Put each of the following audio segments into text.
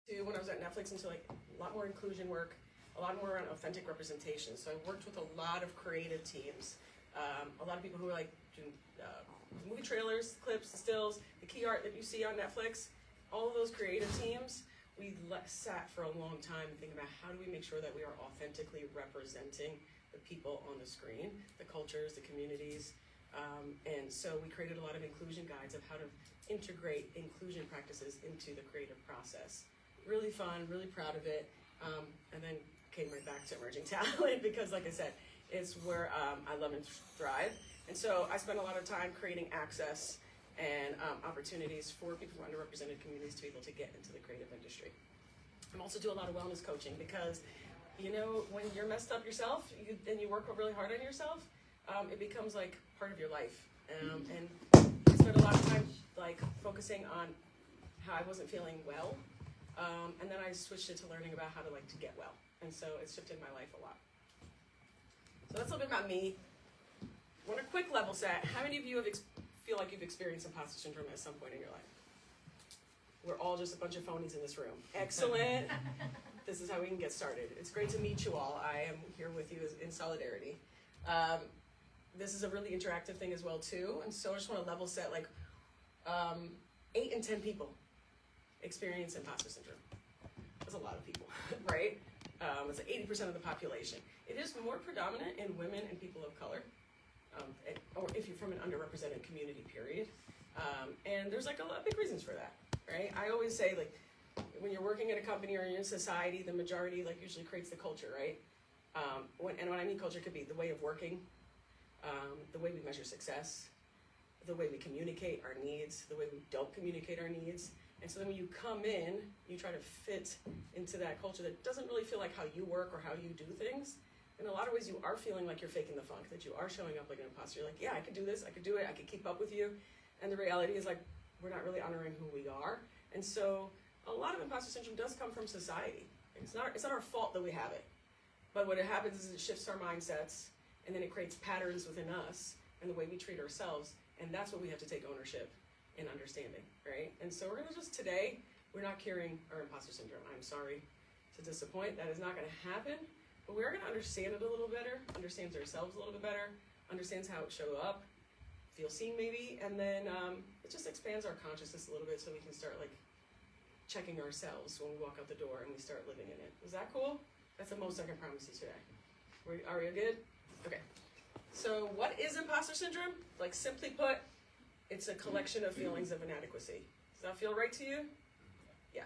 to when I was at Netflix into like a lot more inclusion work, a lot more around authentic representation. So I worked with a lot of creative teams, a lot of people who are like doing movie trailers, clips, stills, the key art that you see on Netflix. All of those creative teams, we sat for a long time thinking about how do we make sure that we are authentically representing the people on the screen, the cultures, the communities. And so we created a lot of inclusion guides of how to integrate inclusion practices into the creative process. Really fun, really proud of it. And then came right back to emerging talent because, like I said, it's where I love and thrive. And so I spent a lot of time creating access and opportunities for people from underrepresented communities to be able to get into the creative industry. I also do a lot of wellness coaching because, you know, when you're messed up yourself and you work really hard on yourself, it becomes like part of your life. And I spent a lot of time like focusing on how I wasn't feeling well. And then I switched it to learning about how to like to get well. And so it's shifted my life a lot. So that's a little bit about me. I want a quick level set. How many of you feel like you've experienced imposter syndrome at some point in your life? We're all just a bunch of phonies in this room. Excellent. This is how we can get started. It's great to meet you all. I am here with you in solidarity. This is a really interactive thing as well too. And so I just want to level set like 8 in 10 people experience imposter syndrome. That's a lot of people, right? It's like 80% of the population. It is more predominant in women and people of color, or if you're from an underrepresented community, period. And there's like a lot of big reasons for that, right? I always say like, when you're working in a company or in society, the majority like usually creates the culture, right? When I mean culture, it could be the way of working, the way we measure success, the way we communicate our needs, the way we don't communicate our needs. And so then when you come in, you try to fit into that culture that doesn't really feel like how you work or how you do things. In a lot of ways, you are feeling like you're faking the funk, that you are showing up like an imposter. You're like, yeah, I could do this, I could do it, I could keep up with you. And the reality is like, we're not really honoring who we are. And so a lot of imposter syndrome does come from society. It's not our fault that we have it. But what happens is it shifts our mindsets, and then it creates patterns within us and the way we treat ourselves. And that's what we have to take ownership in understanding, right? And so we're gonna today, we're not curing our imposter syndrome. I'm sorry to disappoint, that is not gonna happen, but we are gonna understand it a little better, understands ourselves a little bit better, understands how it showed up, feel seen maybe, and then it just expands our consciousness a little bit so we can start like checking ourselves when we walk out the door and we start living in it. Is that cool? That's the most I can promise you today. Are we good? Okay. So what is imposter syndrome? Like simply put, it's a collection of feelings of inadequacy. Does that feel right to you? Yeah.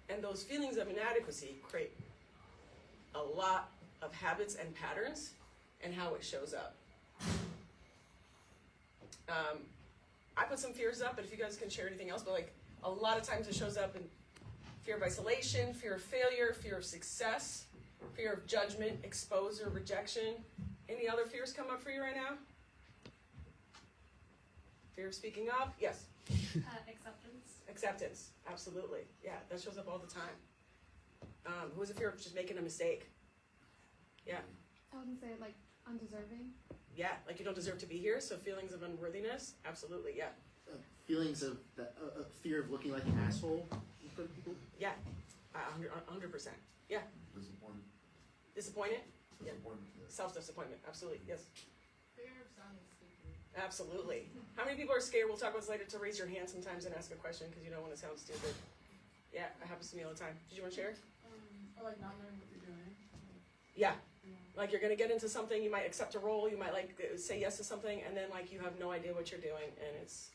And those feelings of inadequacy create a lot of habits and patterns and how it shows up. I put some fears up, but if you guys can share anything else, but like a lot of times it shows up in fear of isolation, fear of failure, fear of success, fear of judgment, exposure, rejection. Any other fears come up for you right now? Fear of speaking up? Yes. Acceptance. Acceptance, absolutely. Yeah, that shows up all the time. Who has a fear of just making a mistake? Yeah. I wouldn't say like undeserving. Yeah, like you don't deserve to be here, so feelings of unworthiness? Absolutely, yeah. Feelings of fear of looking like an asshole in front of people? Yeah, 100%. Yeah. Disappointed. Disappointed? Yeah. Disappointment. Yeah. Self-disappointment, absolutely, yes. Fear of sounding stupid. Absolutely. How many people are scared? We'll talk about this later, to raise your hand sometimes and ask a question because you don't want to sound stupid. Yeah, it happens to me all the time. Did you want to share? Or like not knowing what you're doing. Yeah. Like you're going to get into something, you might accept a role, you might like say yes to something, and then like you have no idea what you're doing, and it's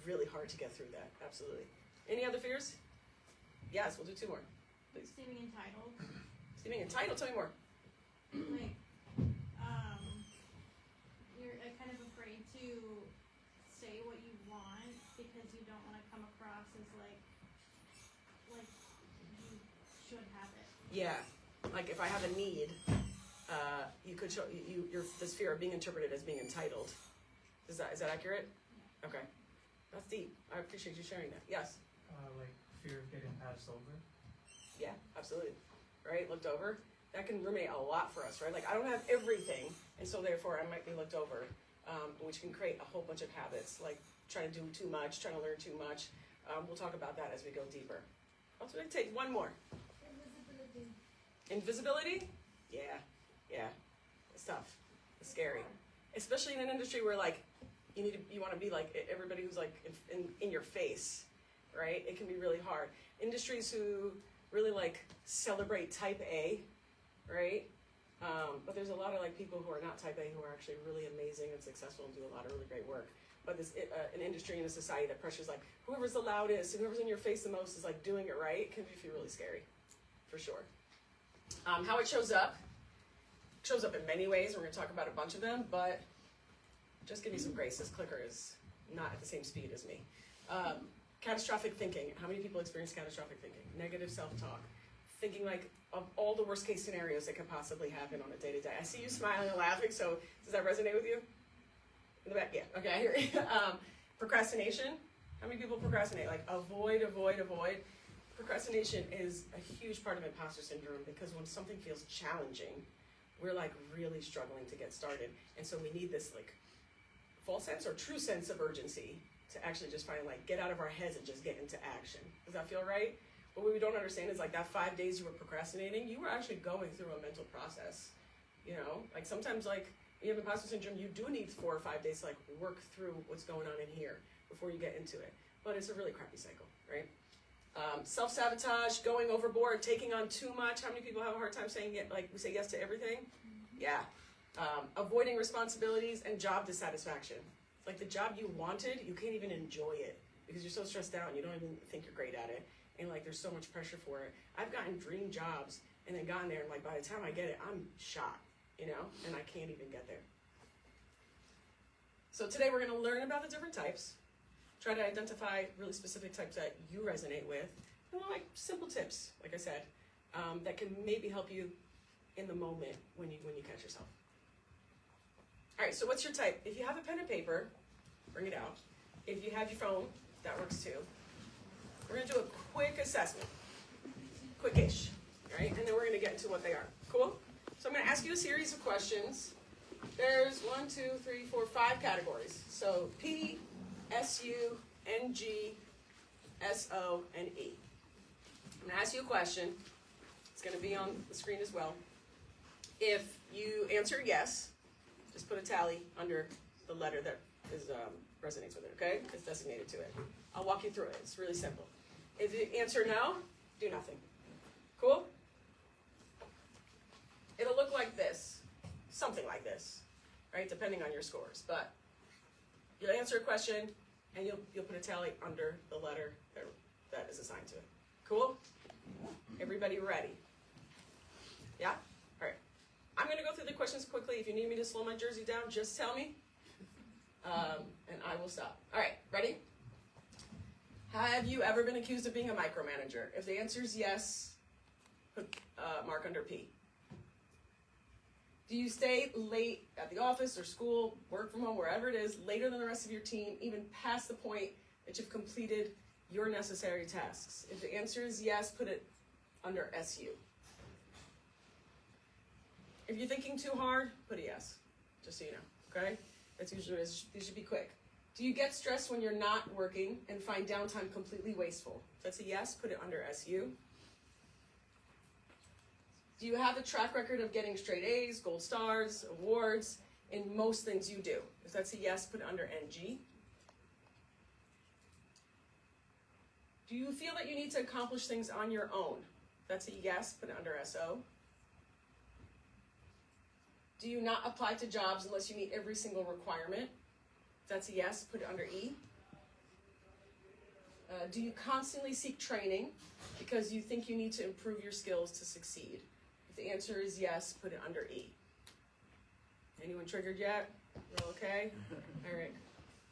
really hard to get through that. Absolutely. Any other fears? Yes, we'll do 2 more. Please. Seeming entitled. Seeming entitled, tell me more. Like, you're kind of afraid to say what you want because you don't want to come across as like you should have it. Yeah. Like if I have a need, you could show you're this fear of being interpreted as being entitled. Is that accurate? Yeah. Okay. That's deep. I appreciate you sharing that. Yes. Like fear of getting passed over. Yeah, absolutely. Right? Looked over. That can ruminate a lot for us, right? Like I don't have everything, and so therefore I might be looked over, which can create a whole bunch of habits, like trying to do too much, trying to learn too much. We'll talk about that as we go deeper. I'll take one more. Invisibility? Yeah. It's tough. It's scary. Especially in an industry where like you want to be like everybody who's like in your face, right? It can be really hard. Industries who really like celebrate type A, right? But there's a lot of like people who are not type A who are actually really amazing and successful and do a lot of really great work. But this an industry and a society that pressures like whoever's the loudest and whoever's in your face the most is like doing it right can feel really scary, for sure. How it shows up in many ways. We're going to talk about a bunch of them, but just give me some grace. This clicker is not at the same speed as me. Catastrophic thinking. How many people experience catastrophic thinking? Negative self-talk. Thinking like of all the worst case scenarios that could possibly happen on a day-to-day. I see you smiling and laughing, so does that resonate with you? In the back? Yeah. Okay, I hear you. Procrastination. How many people procrastinate? Like avoid. Procrastination is a huge part of imposter syndrome because when something feels challenging, we're like really struggling to get started. And so we need this like false sense or true sense of urgency to actually just finally like get out of our heads and just get into action. Does that feel right? But what we don't understand is like that 5 days you were procrastinating, you were actually going through a mental process. You know, like sometimes like when you have imposter syndrome, you do need 4 or 5 days to like work through what's going on in here before you get into it. But it's a really crappy cycle, right? Self-sabotage, going overboard, taking on too much. How many people have a hard time saying it, like we say yes to everything? Yeah. Avoiding responsibilities and job dissatisfaction. Like the job you wanted, you can't even enjoy it because you're so stressed out and you don't even think you're great at it. And like there's so much pressure for it. I've gotten dream jobs and then gotten there and like by the time I get it, I'm shot, you know, and I can't even get there. So today we're going to learn about the different types. Try to identify really specific types that you resonate with. And like simple tips, like I said, that can maybe help you in the moment when you catch yourself. All right, so what's your type? If you have a pen and paper, bring it out. If you have your phone, that works too. We're going to do a quick assessment, quickish, right? And then we're going to get into what they are. Cool? So I'm going to ask you a series of questions. There's 1, 2, 3, 4, 5 categories. So P, S-U, N-G, S-O, and E. I'm going to ask you a question. It's going to be on the screen as well. If you answer yes, just put a tally under the letter that is resonates with it, okay? It's designated to it. I'll walk you through it. It's really simple. If you answer no, do nothing. Cool? It'll look like this. Something like this, right? Depending on your scores. But you'll answer a question, and you'll put a tally under the letter that is assigned to it. Cool? Everybody ready? Yeah? All right. I'm going to go through the questions quickly. If you need me to slow my jersey down, just tell me, and I will stop. All right, ready? Have you ever been accused of being a micromanager? If the answer is yes, put mark under P. Do you stay late at the office or school, work from home, wherever it is, later than the rest of your team, even past the point that you've completed your necessary tasks? If the answer is yes, put it under SU. If you're thinking too hard, put a yes, just so you know, okay? That's usually, these should be quick. Do you get stressed when you're not working and find downtime completely wasteful? If that's a yes, put it under SU. Do you have a track record of getting straight A's, gold stars, awards in most things you do? If that's a yes, put it under NG. Do you feel that you need to accomplish things on your own? If that's a yes, put it under SO. Do you not apply to jobs unless you meet every single requirement? If that's a yes, put it under E. Do you constantly seek training because you think you need to improve your skills to succeed? If the answer is yes, put it under E. Anyone triggered yet? We're okay? All right.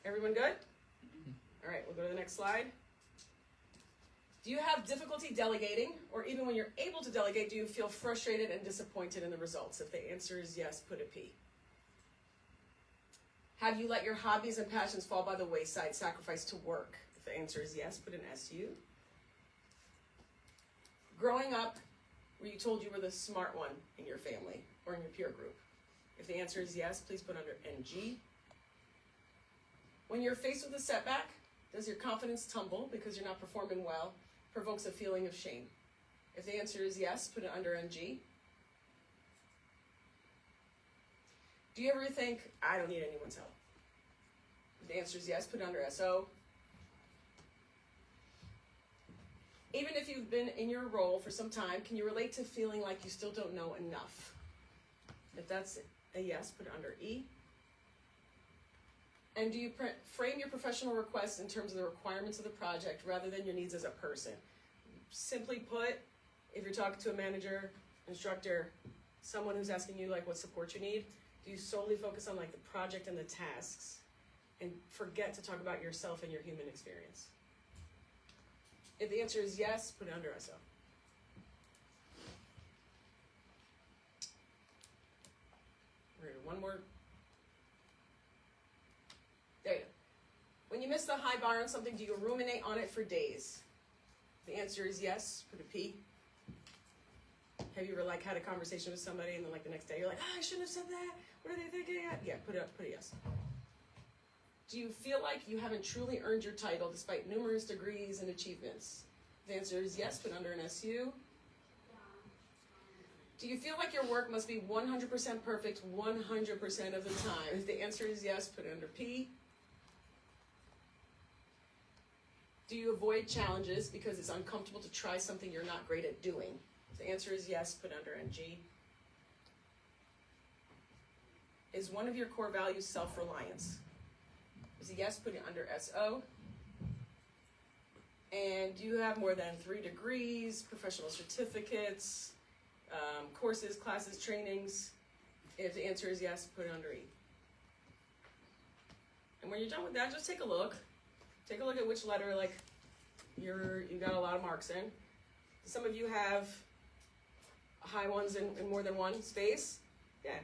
Everyone good? All right, we'll go to the next slide. Do you have difficulty delegating, or even when you're able to delegate, do you feel frustrated and disappointed in the results? If the answer is yes, put a P. Have you let your hobbies and passions fall by the wayside, sacrificed to work? If the answer is yes, put an SU. Growing up, were you told you were the smart one in your family or in your peer group? If the answer is yes, please put under NG. When you're faced with a setback, does your confidence tumble because you're not performing well? provokes a feeling of shame? If the answer is yes, put it under NG. Do you ever think, I don't need anyone's help? If the answer is yes, put it under SO. Even if you've been in your role for some time, can you relate to feeling like you still don't know enough? If that's a yes, put it under E. And do you frame your professional requests in terms of the requirements of the project rather than your needs as a person? Simply put, if you're talking to a manager, instructor, someone who's asking you like what support you need, do you solely focus on like the project and the tasks and forget to talk about yourself and your human experience? If the answer is yes, put it under SO. We're gonna do one more. There you go. When you miss the high bar on something, do you ruminate on it for days? If the answer is yes, put a P. Have you ever like had a conversation with somebody and then like the next day you're like, oh, I shouldn't have said that. What are they thinking? Yeah, put a yes. Do you feel like you haven't truly earned your title despite numerous degrees and achievements? The answer is yes, put under an SU. Do you feel like your work must be 100% perfect 100% of the time? If the answer is yes, put it under P. Do you avoid challenges because it's uncomfortable to try something you're not great at doing? If the answer is yes, put under NG. Is one of your core values self-reliance? Is a yes, put it under SO. And do you have more than 3 degrees, professional certificates, courses, classes, trainings? If the answer is yes, put it under E. And when you're done with that, just take a look. Take a look at which letter like you got a lot of marks in. Some of you have high ones in more than one space. Yeah,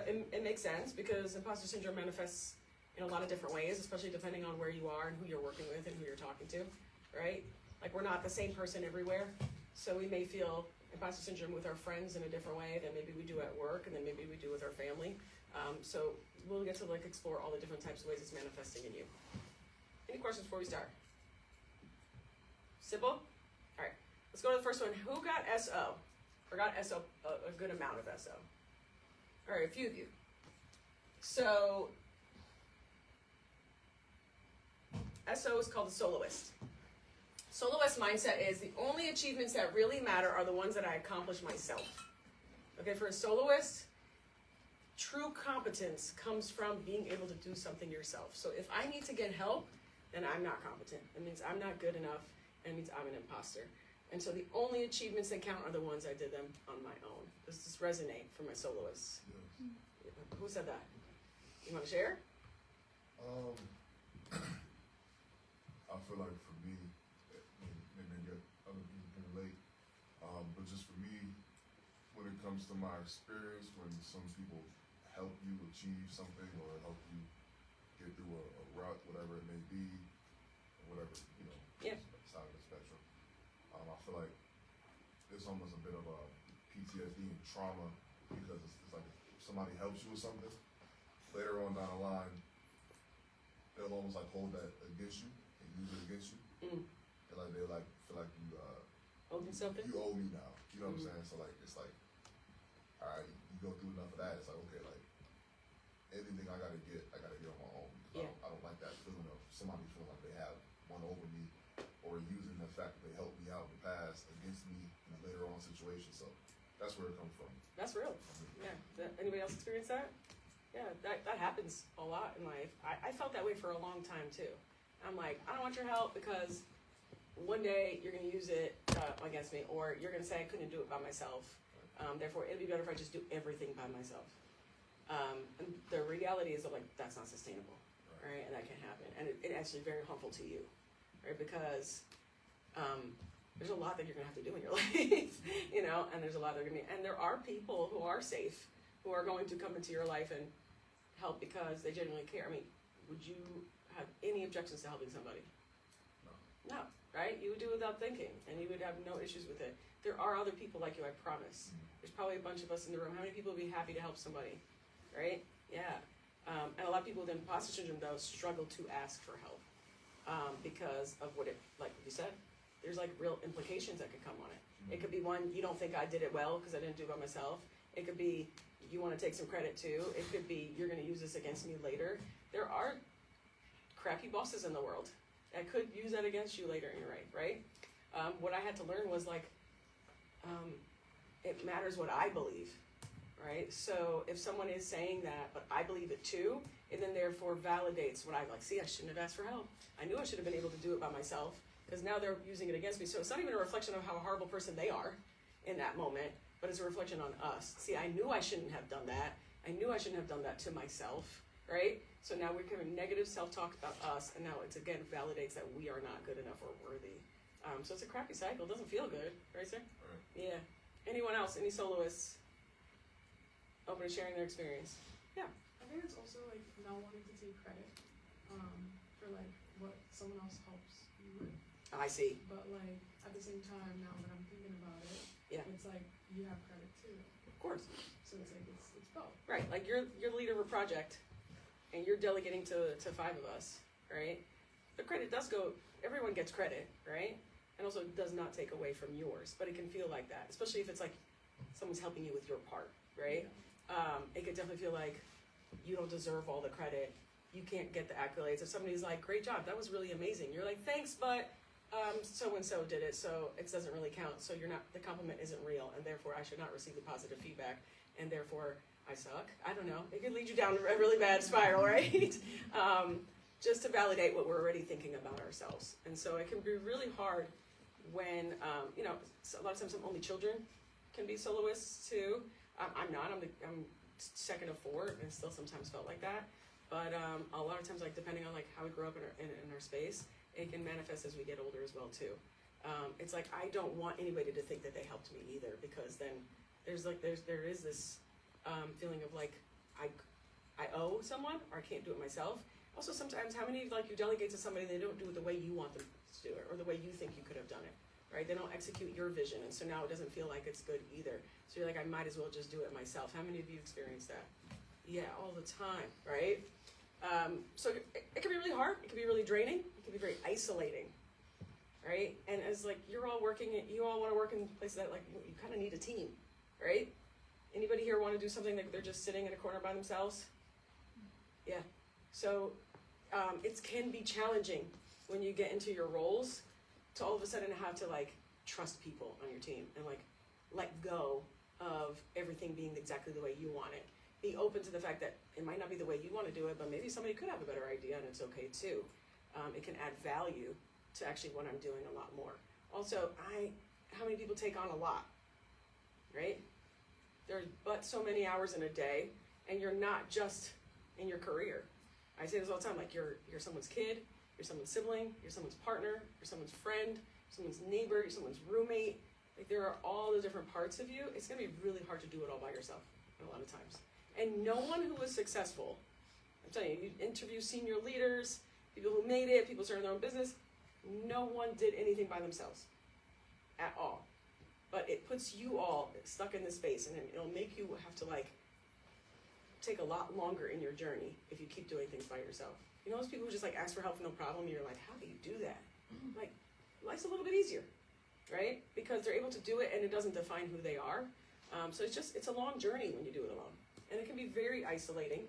it makes sense because imposter syndrome manifests in a lot of different ways, especially depending on where you are and who you're working with and who you're talking to, right? Like we're not the same person everywhere, so we may feel imposter syndrome with our friends in a different way than maybe we do at work and then maybe we do with our family. So we'll get to like explore all the different types of ways it's manifesting in you. Any questions before we start? Simple? All right, let's go to the first one. Who got SO? Or got SO, a good amount of SO? All right, a few of you. So, SO is called the soloist. Soloist mindset is the only achievements that really matter are the ones that I accomplish myself. Okay, for a soloist, true competence comes from being able to do something yourself. So if I need to get help, then I'm not competent. It means I'm not good enough, and it means I'm an imposter. And so the only achievements that count are the ones I did them on my own. Does this resonate for my soloists? Yes. Who said that? You want to share? I feel like for me, maybe other people can relate, but just for me, when it comes to my experience, when some people help you achieve something or help you get through a route, whatever it may be, or whatever, Yeah. side of the spectrum, I feel like it's almost a bit of a PTSD and trauma because it's like if somebody helps you with something, later on down the line, they'll almost like hold that against you and use it against you. And like they like feel like you Holding something? you owe me now. You know what I'm saying? So like it's like, all right, you go through enough of that. It's like okay, like anything I gotta get on my own. Yeah. I don't like that feeling of somebody feeling like they have one over me or using the fact that they helped me out in the past against me in a later on situation. So that's where it comes from. That's real. Yeah. Anybody else experience that? Yeah, that happens a lot in life. I felt that way for a long time too. I'm like, I don't want your help because one day you're going to use it against me, or you're going to say I couldn't do it by myself. Therefore, it'd be better if I just do everything by myself. And the reality is that like that's not sustainable, right? And that can't happen. And it's actually very harmful to you, right? Because there's a lot that you're going to have to do in your life, and there's a lot that are going to be, and there are people who are safe, who are going to come into your life and help because they genuinely care. I mean, would you have any objections to helping somebody? No, right? You would do it without thinking, and you would have no issues with it. There are other people like you, I promise. There's probably a bunch of us in the room. How many people would be happy to help somebody, right? Yeah. And a lot of people with imposter syndrome, though, struggle to ask for help because of what you said, there's like real implications that could come on it. It could be one, you don't think I did it well because I didn't do it by myself. It could be you want to take some credit too. It could be you're going to use this against me later. There are crappy bosses in the world that could use that against you later in your life, right? What I had to learn was like, it matters what I believe, right? So if someone is saying that, but I believe it too, it then therefore validates what I like. See, I shouldn't have asked for help. I knew I should have been able to do it by myself because now they're using it against me. So it's not even a reflection of how a horrible person they are in that moment, but it's a reflection on us. See, I knew I shouldn't have done that. I knew I shouldn't have done that to myself, right? So now we're giving negative self-talk about us, and now it's again validates that we are not good enough or worthy. So it's a crappy cycle. It doesn't feel good, right, sir? Right. Yeah. Anyone else? Any soloists? Open to sharing their experience. I think it's also like not wanting to take credit for like what someone else helps you with. I see. But like at the same time, now that I'm thinking about it, it's like you have credit too. Of course. So it's like it's both. Right. Like you're the leader of a project, and you're delegating to 5 of us, right? The credit does go. Everyone gets credit, right? And also it does not take away from yours, but it can feel like that, especially if it's like someone's helping you with your part, right? It could definitely feel like you don't deserve all the credit. You can't get the accolades. If somebody's like, great job, that was really amazing. You're like, thanks, but so-and-so did it, so it doesn't really count. So the compliment isn't real, and therefore I should not receive the positive feedback, and therefore I suck. I don't know. It could lead you down a really bad spiral, right? Just to validate what we're already thinking about ourselves. And so it can be really hard when, a lot of times some only children can be soloists too. I'm not, I'm second of 4 and still sometimes felt like that. But a lot of times, like depending on like how we grow up in our space, it can manifest as we get older as well too. It's like, I don't want anybody to think that they helped me either, because then there is this feeling of like, I owe someone or I can't do it myself. Also, sometimes how many like you delegate to somebody, they don't do it the way you want them to do it or the way you think you could have done it, right? They don't execute your vision, and so now it doesn't feel like it's good either. So you're like, I might as well just do it myself. How many of you experience that? Yeah, all the time, right? So it can be really hard. It can be really draining. It can be very isolating, right? And as like you all want to work in places that like you kind of need a team, right? Anybody here want to do something that they're just sitting in a corner by themselves? Yeah. So it can be challenging when you get into your roles to all of a sudden have to like trust people on your team and like let go of everything being exactly the way you want it. Be open to the fact that it might not be the way you want to do it, but maybe somebody could have a better idea, and it's okay too. It can add value to actually what I'm doing a lot more. Also, how many people take on a lot, right? There's but so many hours in a day, and you're not just in your career. I say this all the time, like you're someone's kid, you're someone's sibling, you're someone's partner, you're someone's friend, someone's neighbor, you're someone's roommate. Like there are all the different parts of you. It's gonna be really hard to do it all by yourself a lot of times. And no one who was successful, I'm telling you, you interview senior leaders, people who made it, people starting their own business, no one did anything by themselves at all. But it puts you all stuck in this space, and it'll make you have to like take a lot longer in your journey if you keep doing things by yourself. You know those people who just like ask for help for no problem, and you're like, how do you do that? Like, life's a little bit easier, right? Because they're able to do it and it doesn't define who they are. So it's a long journey when you do it alone. And it can be very isolating.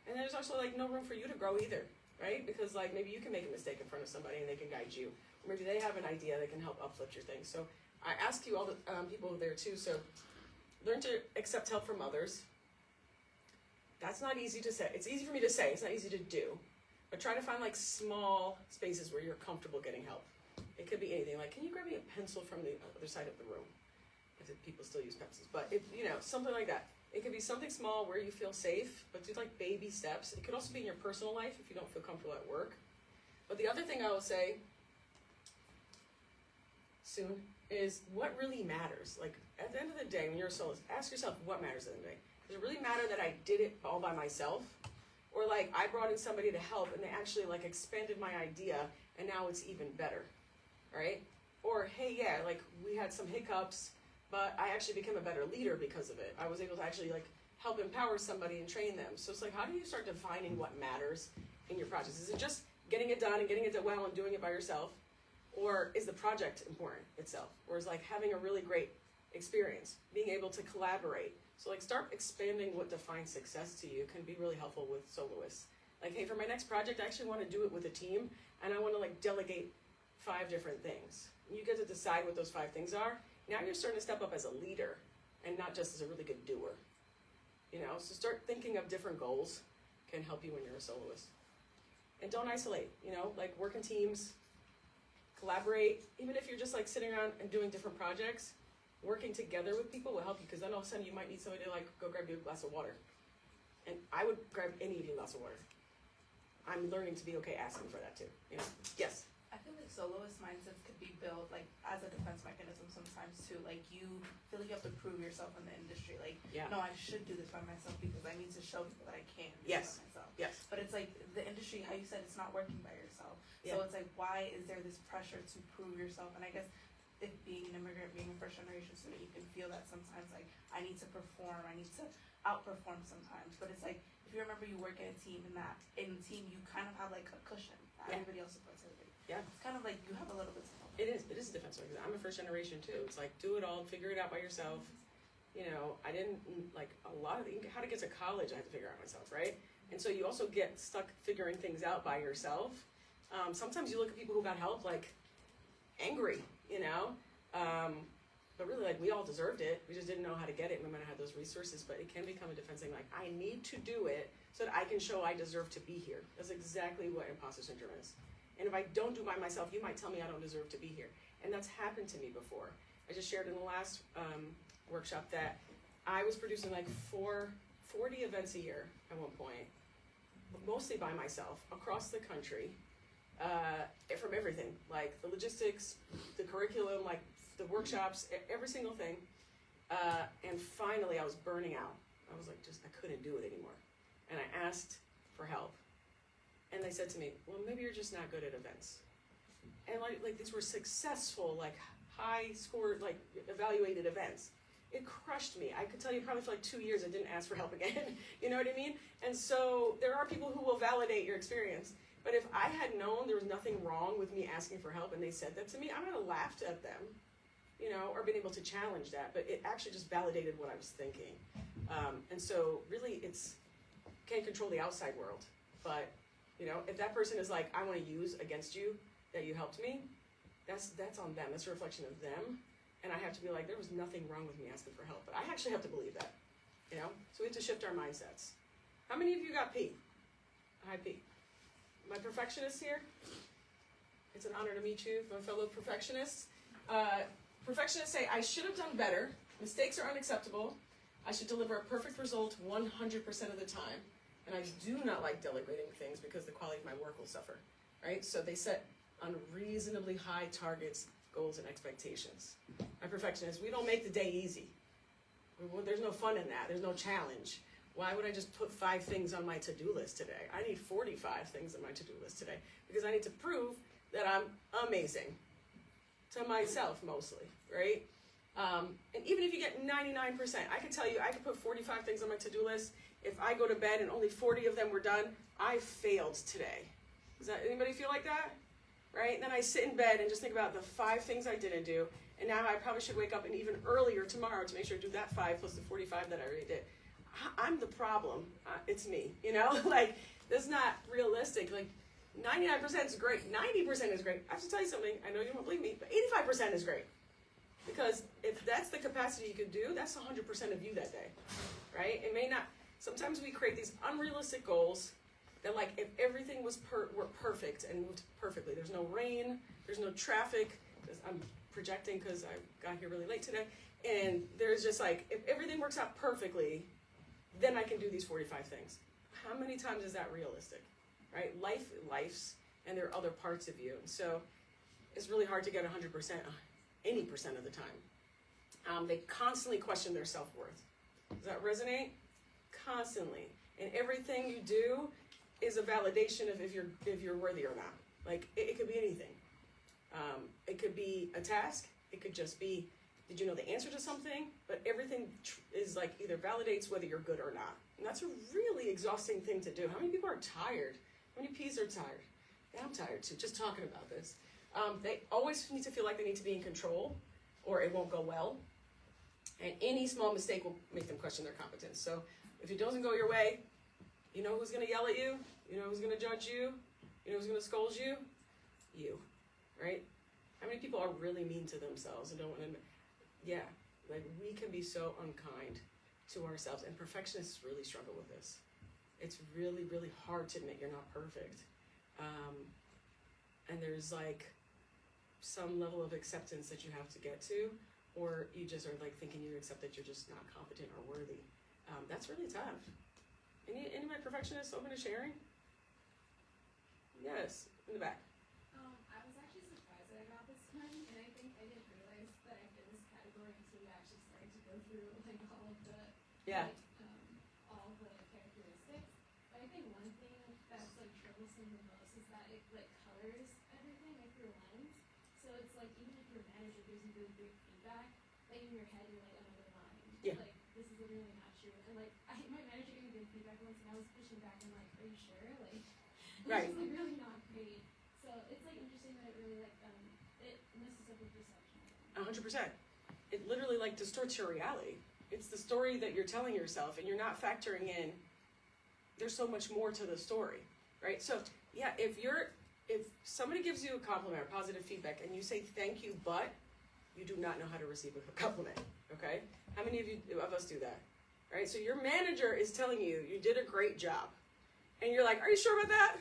And there's also like no room for you to grow either, right? Because like maybe you can make a mistake in front of somebody and they can guide you. Or maybe they have an idea that can help uplift your thing. So I ask you all the people there too, so learn to accept help from others. That's not easy to say. It's easy for me to say, it's not easy to do. But try to find like small spaces where you're comfortable getting help. It could be anything, like, can you grab me a pencil from the other side of the room? I think people still use pencils, but something like that. It could be something small where you feel safe, but do like baby steps. It could also be in your personal life if you don't feel comfortable at work. But the other thing I will say soon is what really matters. Like at the end of the day, when you're a soloist, ask yourself what matters at the end of the day. Does it really matter that I did it all by myself? Or like I brought in somebody to help and they actually like expanded my idea and now it's even better, right? Or hey, yeah, like we had some hiccups, but I actually became a better leader because of it. I was able to actually like help empower somebody and train them. So it's like, how do you start defining what matters in your projects? Is it just getting it done and getting it done well and doing it by yourself? Or is the project important itself? Or is like having a really great experience, being able to collaborate? So like start expanding what defines success to you can be really helpful with soloists. Like, hey, for my next project, I actually want to do it with a team, and I want to like delegate 5 different things. You get to decide what those 5 things are. Now you're starting to step up as a leader and not just as a really good doer. You know, so start thinking of different goals can help you when you're a soloist. And don't isolate, you know, like work in teams, collaborate. Even if you're just like sitting around and doing different projects, working together with people will help you, because then all of a sudden you might need somebody to like go grab you a glass of water. And I would grab any glass of water. I'm learning to be okay asking for that too, you know? Yes? I feel like soloist mindsets could be built like as a defense mechanism sometimes too. Like you feel like you have to prove yourself in the industry. Like, Yeah. no, I should do this by myself because I need to show people that I can do Yes. this by myself. Yes. But it's like the industry, how you said, it's not working by yourself. Yeah. So it's like, why is there this pressure to prove yourself? And I guess if being an immigrant, being a first generation student, you can feel that sometimes like I need to perform, I need to outperform sometimes. But it's like if you remember you work in a team and that in the team you kind of have like a cushion. Not Yeah. everybody else supports everybody. Yeah. It's kind of like you have a little bit to help. It is a defense mechanism. I'm a first generation too. It's like, do it all, figure it out by yourself. You know, I didn't, like, a lot of how to get to college, I had to figure out myself, right? And so you also get stuck figuring things out by yourself. Sometimes you look at people who got help, like, angry, you know? But really, like, we all deserved it. We just didn't know how to get it. We might not have those resources, but it can become a defense thing. Like, I need to do it so that I can show I deserve to be here. That's exactly what imposter syndrome is. And if I don't do by myself, you might tell me I don't deserve to be here. And that's happened to me before. I just shared in the last workshop that I was producing like 40 events a year at one point, mostly by myself, across the country, from everything, like the logistics, the curriculum, like the workshops, every single thing. And finally I was burning out. I was like, I couldn't do it anymore. And I asked for help. And they said to me, well, maybe you're just not good at events. And like these were successful, like high scored, like evaluated events. It crushed me. I could tell you probably for like 2 years I didn't ask for help again. You know what I mean? And so there are people who will validate your experience. But if I had known there was nothing wrong with me asking for help and they said that to me, I might have laughed at them, you know, or been able to challenge that. But it actually just validated what I was thinking. And so really can't control the outside world. But, you know, if that person is like, I want to use against you that you helped me, that's on them. That's a reflection of them. And I have to be like, there was nothing wrong with me asking for help. But I actually have to believe that, you know? So we have to shift our mindsets. How many of you got P? Hi, P. My perfectionists here? It's an honor to meet you, my fellow perfectionists. Perfectionists say, I should have done better. Mistakes are unacceptable. I should deliver a perfect result 100% of the time. And I do not like delegating things because the quality of my work will suffer, right? So they set unreasonably high targets, goals, and expectations. My perfectionists, we don't make the day easy. There's no fun in that. There's no challenge. Why would I just put 5 things on my to-do list today? I need 45 things on my to-do list today because I need to prove that I'm amazing to myself mostly, right? And even if you get 99%, I can tell you I could put 45 things on my to-do list. If I go to bed and only 40 of them were done, I failed today. Does anybody feel like that? Right? And then I sit in bed and just think about the 5 things I didn't do. And now I probably should wake up and even earlier tomorrow to make sure to do that 5 plus the 45 that I already did. I'm the problem. It's me, you know? Like, that's not realistic. Like, 99% is great. 90% is great. I have to tell you something. I know you won't believe me, but 85% is great. Because if that's the capacity you could do, that's 100% of you that day, right? It may not. Sometimes we create these unrealistic goals that, like, if everything were perfect and moved perfectly, there's no rain, there's no traffic. I'm projecting because I got here really late today, and there's just like, if everything works out perfectly, then I can do these 45 things. How many times is that realistic, right? Life's, and there are other parts of you. And so it's really hard to get 100%, any percent of the time. They constantly question their self-worth. Does that resonate? Constantly. And everything you do is a validation of if you're worthy or not. Like, it could be anything. It could be a task. It could just be, did you know the answer to something? But everything is like either validates whether you're good or not. And that's a really exhausting thing to do. How many people are tired? How many P's are tired? Yeah, I'm tired too, just talking about this. They always need to feel like they need to be in control or it won't go well. And any small mistake will make them question their competence. So if it doesn't go your way, you know who's going to yell at you? You know who's going to judge you? You know who's going to scold you? You, right? How many people are really mean to themselves and don't want to admit? Yeah, like we can be so unkind to ourselves, and perfectionists really struggle with this. It's really, really hard to admit you're not perfect. And there's like some level of acceptance that you have to get to, or you just are like thinking you accept that you're just not competent or worthy. That's really tough. Any of my perfectionists open to sharing? Yes, in the back. I was actually surprised that I got this one, and I think I didn't realize that I fit this category until we actually started to go through like all of the Yeah. all the characteristics. But I think one thing that's like troublesome the most is that it like colors everything like your lens. So it's like even if your manager gives you really great feedback, like in your head you're like, oh never mind. Yeah. Like this is literally not true. And like my manager gave me good feedback once, and I was pushing back and like, are you sure? Like. Right. Which is like really not great. So it's like interesting that it really like it messes up with perception. 100%. It literally like distorts your reality. It's the story that you're telling yourself, and you're not factoring in there's so much more to the story, right? So yeah, if somebody gives you a compliment or positive feedback and you say thank you, but you do not know how to receive a compliment, okay? How many of us do that, right? So your manager is telling you you did a great job, and you're like, are you sure about that?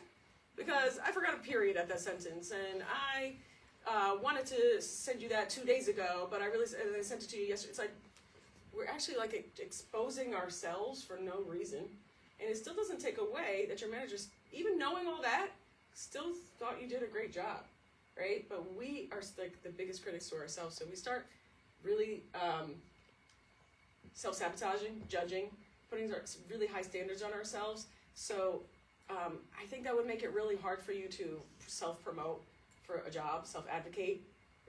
Because I forgot a period at that sentence, and I wanted to send you that 2 days ago, but I sent it to you yesterday. It's like, we're actually like exposing ourselves for no reason. And it still doesn't take away that your manager, even knowing all that, still thought you did a great job, right? But we are like the biggest critics to ourselves. So we start really self-sabotaging, judging, putting really high standards on ourselves. So I think that would make it really hard for you to self-promote for a job, self-advocate,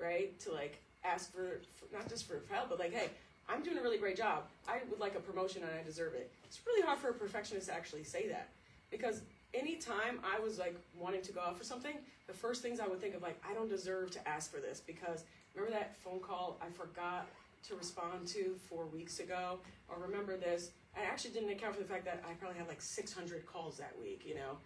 right? To like ask for not just for help, but like, hey, I'm doing a really great job. I would like a promotion and I deserve it. It's really hard for a perfectionist to actually say that, because anytime I was like wanting to go out for something, the first things I would think of like, I don't deserve to ask for this, because remember that phone call I forgot to respond to 4 weeks ago, or remember this, I actually didn't account for the fact that I probably had like 600 calls that week, you know.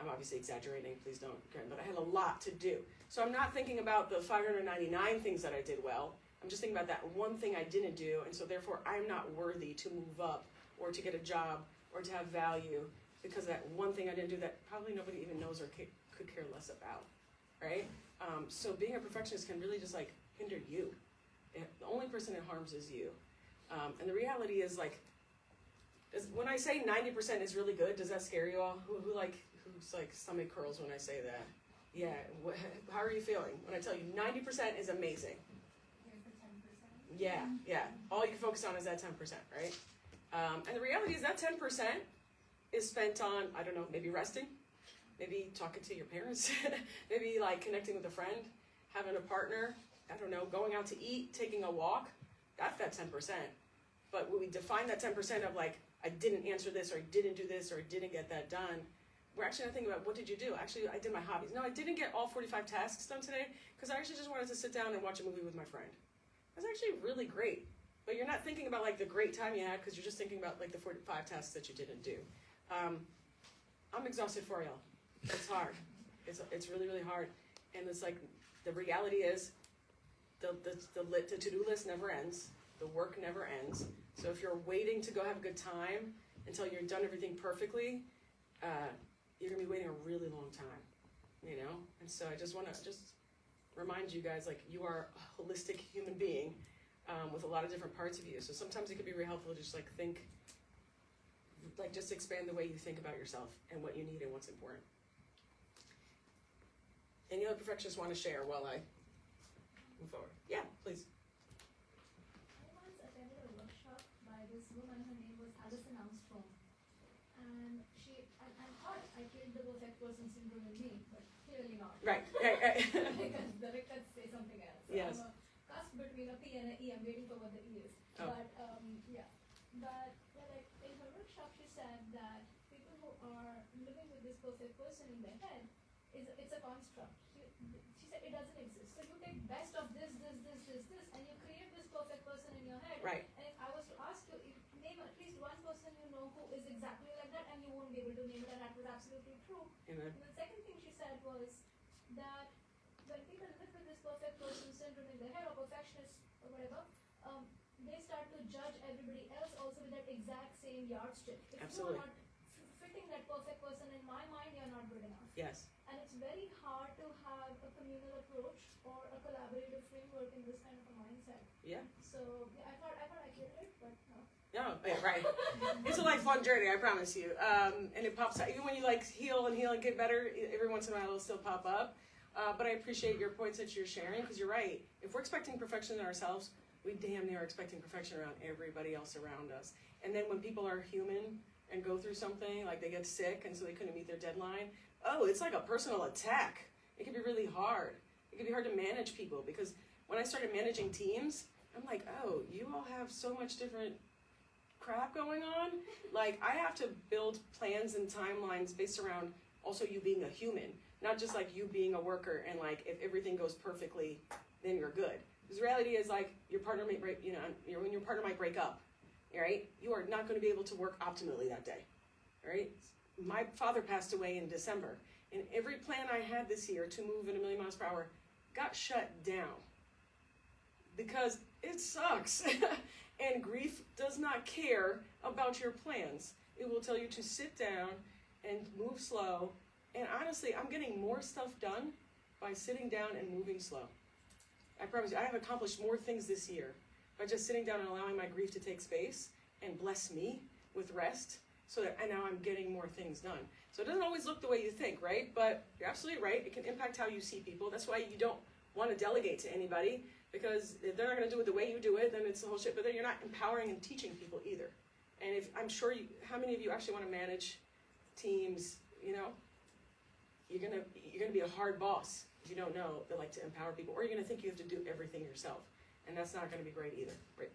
I'm obviously exaggerating, please don't, but I had a lot to do. So I'm not thinking about the 599 things that I did well. I'm just thinking about that one thing I didn't do, and so therefore I'm not worthy to move up or to get a job or to have value because of that one thing I didn't do that probably nobody even knows or could care less about, right? So being a perfectionist can really just like hinder you. The only person it harms is you. And the reality is like, when I say 90% is really good, does that scare you all? Who's like stomach curls when I say that? Yeah, how are you feeling when I tell you 90% is amazing? Here's the 10%. Yeah. All you can focus on is that 10%, right? And the reality is that 10% is spent on, I don't know, maybe resting, maybe talking to your parents, maybe like connecting with a friend, having a partner, I don't know, going out to eat, taking a walk. That's that 10%. But when we define that 10% of like, I didn't answer this, or I didn't do this, or I didn't get that done, we're actually not thinking about what did you do? Actually, I did my hobbies. No, I didn't get all 45 tasks done today because I actually just wanted to sit down and watch a movie with my friend. That's actually really great. But you're not thinking about like the great time you had because you're just thinking about like the 45 tasks that you didn't do. I'm exhausted for y'all. It's hard. It's really, really hard. And it's like, the reality is the to-do list never ends. The work never ends. So if you're waiting to go have a good time until you're done everything perfectly, you're gonna be waiting a really long time, you know? And so I just wanna remind you guys, like, you are a holistic human being with a lot of different parts of you. So sometimes it can be really helpful to just like think, like just expand the way you think about yourself and what you need and what's important. Any other perfectionists want to share while I move forward? Yeah, please. I once attended a workshop by this woman, her name was Elghossain, and I thought I killed the perfect person syndrome in me, but clearly not. Right. Because the records say something else. So Yes. I'm a cusp between a P and an E. I'm waiting for what the E is. Oh. But like in her workshop, she said that people who are living with this perfect person in their head it's a construct. it doesn't exist. So you take best of this, and you create this perfect person in your head. Right. And if I was to ask you, name at least one person you know who is exactly like that, and you won't be able to name it, and that was absolutely true. Amen. And the second thing she said was that when people live with this perfect person syndrome in their head, or perfectionist or whatever, they start to judge everybody else also with that exact same yardstick. If Absolutely. you are not fitting that perfect person in my mind, you're not good enough. Yes. And it's very hard to have a communal approach or a collaborative framework in this kind of a mindset. Yeah. So yeah, I thought I cleared it, but no. No, yeah, right. It's a lifelong journey, I promise you. And it pops out. Even when you like heal and get better, every once in a while it'll still pop up. But I appreciate your points that you're sharing, because you're right. If we're expecting perfection in ourselves, we damn near are expecting perfection around everybody else around us. And then when people are human and go through something, like they get sick and so they couldn't meet their deadline, oh, it's like a personal attack. It can be really hard. It can be hard to manage people, because when I started managing teams, I'm like, oh, you all have so much different crap going on. Like, I have to build plans and timelines based around also you being a human, not just like you being a worker and like if everything goes perfectly, then you're good. Because the reality is, like, your partner may break, when your partner might break up, right? You are not going to be able to work optimally that day, right? My father passed away in December, and every plan I had this year to move at 1,000,000 miles per hour got shut down because it sucks. And grief does not care about your plans. It will tell you to sit down and move slow. And honestly, I'm getting more stuff done by sitting down and moving slow. I promise you, I have accomplished more things this year by just sitting down and allowing my grief to take space and bless me with rest, and now I'm getting more things done. So it doesn't always look the way you think, right? But you're absolutely right. It can impact how you see people. That's why you don't want to delegate to anybody, because if they're not going to do it the way you do it, then it's the whole shit. But then you're not empowering and teaching people either. And if I'm sure how many of you actually want to manage teams? You're gonna be a hard boss if you don't know that like to empower people, or you're gonna think you have to do everything yourself, and that's not gonna be great either, right?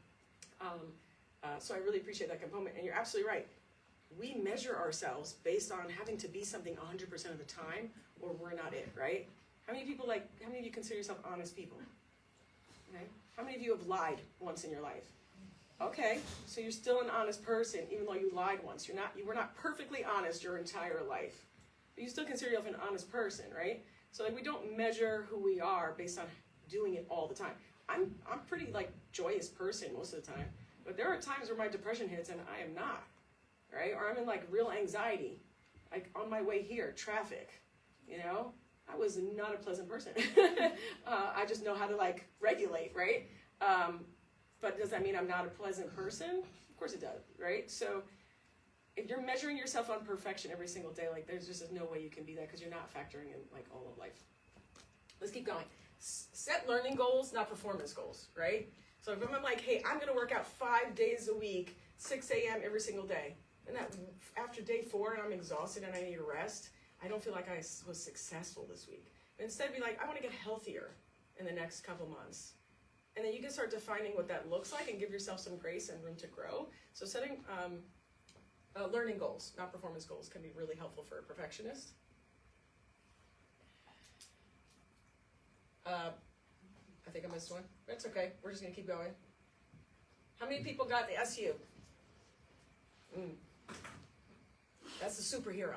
So I really appreciate that component, and you're absolutely right. We measure ourselves based on having to be something 100% of the time, or we're not it, right? How many of you consider yourself honest people? Okay. How many of you have lied once in your life? Okay, so you're still an honest person, even though you lied once. You were not perfectly honest your entire life, but you still consider yourself an honest person, right? So like, we don't measure who we are based on doing it all the time. I'm pretty like joyous person most of the time, but there are times where my depression hits and I am not, right? Or I'm in like real anxiety, like on my way here, traffic, I was not a pleasant person. I just know how to like regulate, right? But does that mean I'm not a pleasant person? Of course it does, right? So if you're measuring yourself on perfection every single day, like there's just no way you can be that, because you're not factoring in like all of life. Let's keep going. Set learning goals, not performance goals, right? So if I'm like, hey, I'm gonna work out 5 days a week, 6 a.m. every single day, and that after day 4 and I'm exhausted and I need a rest, I don't feel like I was successful this week. But instead be like, I wanna get healthier in the next couple months. And then you can start defining what that looks like and give yourself some grace and room to grow. So setting learning goals, not performance goals, can be really helpful for a perfectionist. I think I missed one. That's okay. We're just going to keep going. How many people got the SU? That's the superhero.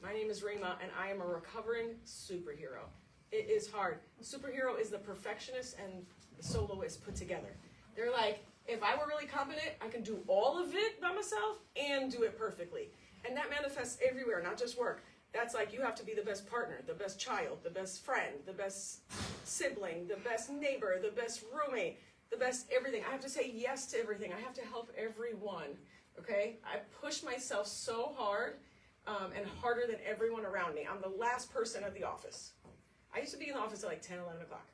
My name is Reema, and I am a recovering superhero. It is hard. Superhero is the perfectionist and the soloist put together. They're like, if I were really competent, I can do all of it by myself and do it perfectly. And that manifests everywhere, not just work. That's like, you have to be the best partner, the best child, the best friend, the best sibling, the best neighbor, the best roommate, the best everything. I have to say yes to everything. I have to help everyone, okay? I push myself so hard and harder than everyone around me. I'm the last person at the office. I used to be in the office at like 10, 11 o'clock,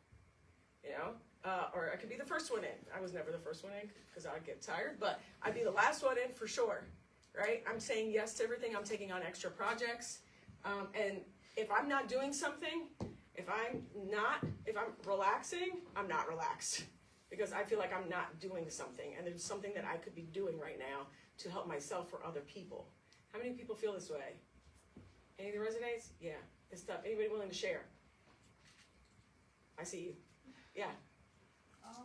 or I could be the first one in. I was never the first one in because I'd get tired, but I'd be the last one in for sure, right? I'm saying yes to everything. I'm taking on extra projects. And if I'm not doing something, if I'm relaxing, I'm not relaxed because I feel like I'm not doing something, and there's something that I could be doing right now to help myself or other people. How many people feel this way? Anything resonates? Yeah, it's tough. Anybody willing to share? I see you. Yeah. I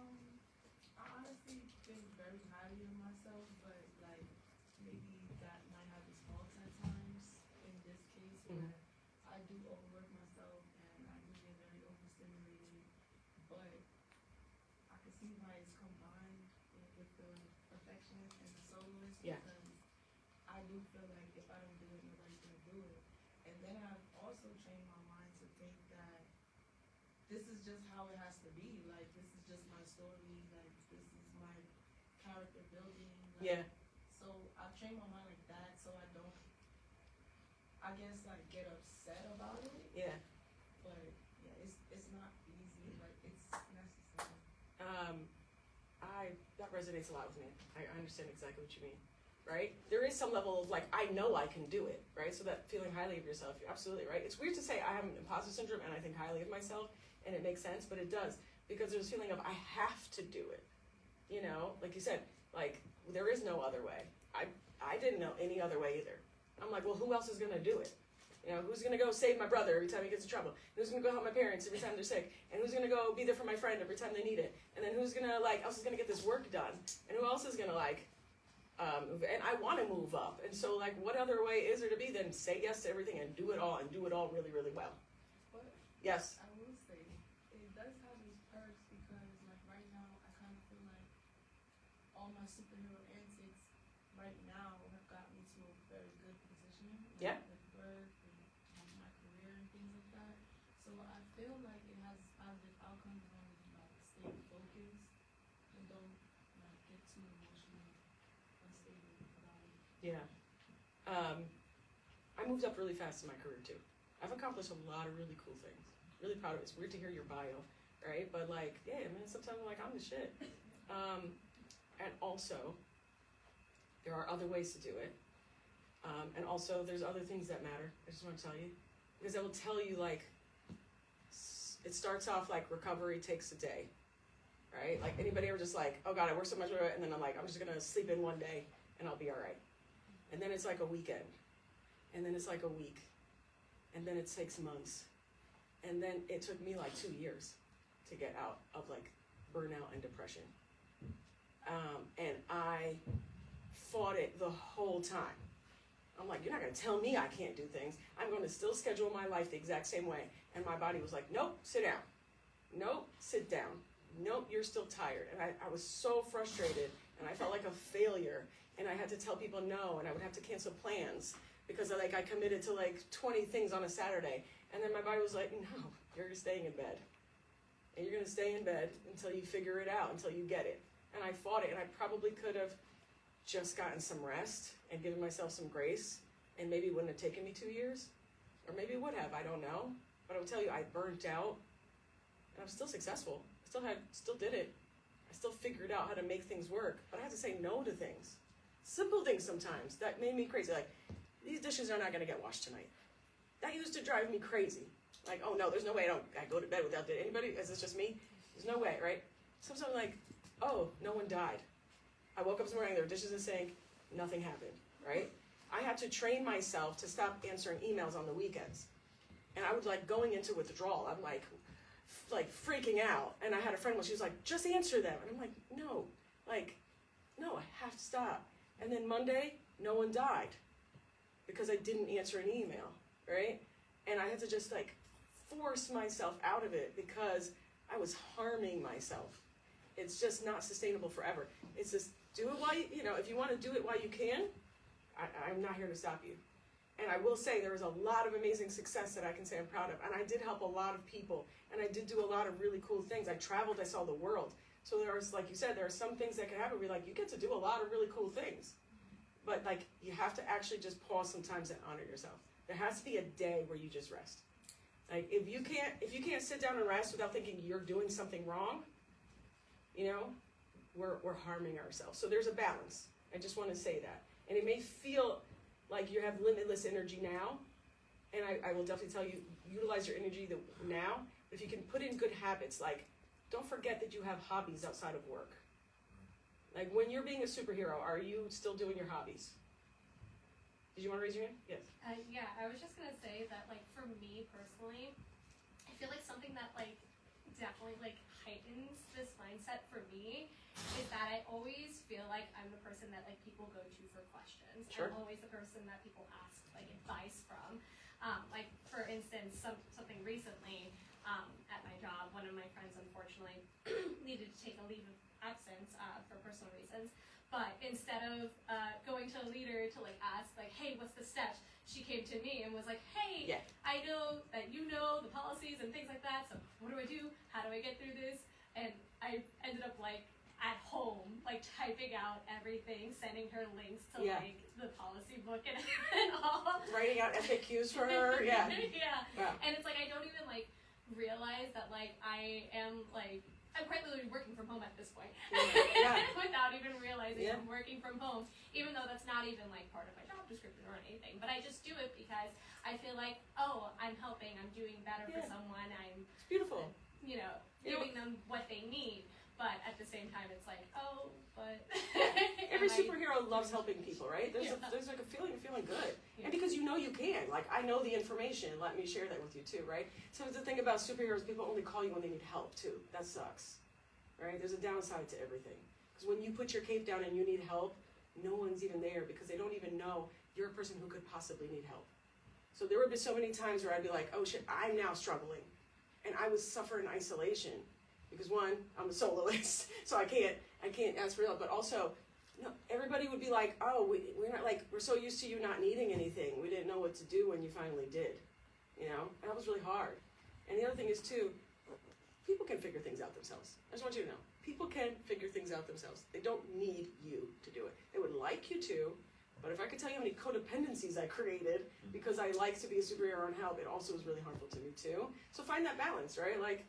honestly think very highly of myself, but like maybe that might have its faults at times. In this case, where I do overwork myself and I do get very overstimulated, but I can see why it's combined with the perfectionist and the soloist. Yeah. Because I do feel like if I don't do it, nobody's gonna do it. And then I've also trained my mind to think that this is just how it has to be. Like, this is just my story. Like, this is my character building. Like, Yeah. So I've trained my mind like that, so I don't, I guess, like, get upset about it. Yeah. But yeah, it's not easy. Like, it's necessary. That resonates a lot with me. I understand exactly what you mean. Right? There is some level of like, I know I can do it, right? So that feeling highly of yourself, you're absolutely right. It's weird to say I have an imposter syndrome and I think highly of myself, and it makes sense, but it does, because there's a feeling of I have to do it. You know, like you said, like there is no other way. I didn't know any other way either. I'm like, well, who else is gonna do it? You know, who's gonna go save my brother every time he gets in trouble? Who's gonna go help my parents every time they're sick? And who's gonna go be there for my friend every time they need it? And then who's gonna else is gonna get this work done? And who else is gonna and I want to move up. And so like, what other way is there to be than say yes to everything and do it all really, really well? But Yes. I will say, it does have its perks because, like, right now, I kind of feel like all my superhero antics right now have gotten me to a very good position. Like, Yeah. with work and my career and things like that. So I feel like it has positive outcomes as long as you, like, stay focused and don't, like, get too emotionally unstable about it. Yeah. I moved up really fast in my career too. I've accomplished a lot of really cool things. Really proud of it. It's weird to hear your bio, right? But like, yeah, man, sometimes I'm like, I'm the shit. And also, there are other ways to do it. And also, there's other things that matter. I just want to tell you. Because I will tell you, like, it starts off like recovery takes a day, right? Like, anybody ever just like, oh God, I work so much, and then I'm like, I'm just going to sleep in one day and I'll be all right. And then it's like a weekend. And then it's like a week. And then it takes months. And then it took me like 2 years to get out of like burnout and depression. And I fought it the whole time. I'm like, you're not gonna tell me I can't do things. I'm gonna still schedule my life the exact same way. And my body was like, nope, sit down. Nope, sit down. Nope, you're still tired. And I was so frustrated and I felt like a failure. And I had to tell people no, and I would have to cancel plans because I committed to like 20 things on a Saturday. And then my body was like, no, you're staying in bed. And you're gonna stay in bed until you figure it out, until you get it. And I fought it, and I probably could have just gotten some rest and given myself some grace, and maybe it wouldn't have taken me 2 years, or maybe it would have, I don't know. But I will tell you, I burnt out, and I'm still successful. I still did it. I still figured out how to make things work, but I had to say no to things. Simple things sometimes that made me crazy. Like, these dishes are not gonna get washed tonight. That used to drive me crazy. Like, oh no, there's no way I go to bed without it. Anybody? Is this just me? There's no way, right? Sometimes I'm like, oh, no one died. I woke up this morning, there were dishes in the sink, nothing happened, right? I had to train myself to stop answering emails on the weekends. And I was like going into withdrawal. I'm like freaking out. And I had a friend when she was like, just answer them. And I'm like, no, I have to stop. And then Monday, no one died because I didn't answer an email, right? And I had to just force myself out of it because I was harming myself. It's just not sustainable forever. It's just do it while if you want to do it while you can, I'm not here to stop you. And I will say there was a lot of amazing success that I can say I'm proud of. And I did help a lot of people. And I did do a lot of really cool things. I traveled, I saw the world. So there was, like you said, there are some things that can happen where you get to do a lot of really cool things. But you have to actually just pause sometimes and honor yourself. There has to be a day where you just rest. If you can't sit down and rest without thinking you're doing something wrong, we're harming ourselves. So there's a balance. I just want to say that. And it may feel like you have limitless energy now, and I will definitely tell you, utilize your energy now. If you can put in good habits, don't forget that you have hobbies outside of work. When you're being a superhero, are you still doing your hobbies? Did you want to raise your hand? Yes. Yeah, I was just gonna say that, for me personally, I feel like something that, definitely like heightens this mindset for me is that I always feel like I'm the person that like people go to for questions. Sure. I'm always the person that people ask like advice from. Like for instance, something recently at my job, one of my friends unfortunately needed to take a leave of absence for personal reasons. But instead of going to a leader to like ask like, hey, what's the steps? She came to me and was like, hey, Yeah. I know that you know the policies and things like that, so what do I do? How do I get through this? And I ended up like at home, like typing out everything, sending her links to Yeah. like the policy book and, and all. Writing out FAQs for her, yeah. Yeah. Wow. And it's like I don't even like realize that like I am like I'm quite literally working from home at this point. Yeah. Without even realizing Yeah. I'm working from home, even though that's not even like part of my job description or anything. But I just do it because I feel like, oh, I'm helping, I'm doing better for Yeah. someone, I'm, It's beautiful. you know, You know- giving them what they need. But at the same time, it's like, oh, but Every am I- superhero loves helping people, right? There's Yeah. there's like a feeling of feeling good. Yeah. And because you know you can. Like, I know the information, let me share that with you too, right? So the thing about superheroes, people only call you when they need help too. That sucks, right? There's a downside to everything. Because when you put your cape down and you need help, no one's even there because they don't even know you're a person who could possibly need help. So there would be so many times where I'd be like, oh shit, I'm now struggling. And I would suffer in isolation. Because one, I'm a soloist, so I can't ask for help. But also, you know, everybody would be like, "Oh, we're not like we're so used to you not needing anything. We didn't know what to do when you finally did." You know, and that was really hard. And the other thing is too, people can figure things out themselves. I just want you to know, people can figure things out themselves. They don't need you to do it. They would like you to, but if I could tell you how many codependencies I created because I like to be a superhero and help, it also was really harmful to me too. So find that balance, right? Like,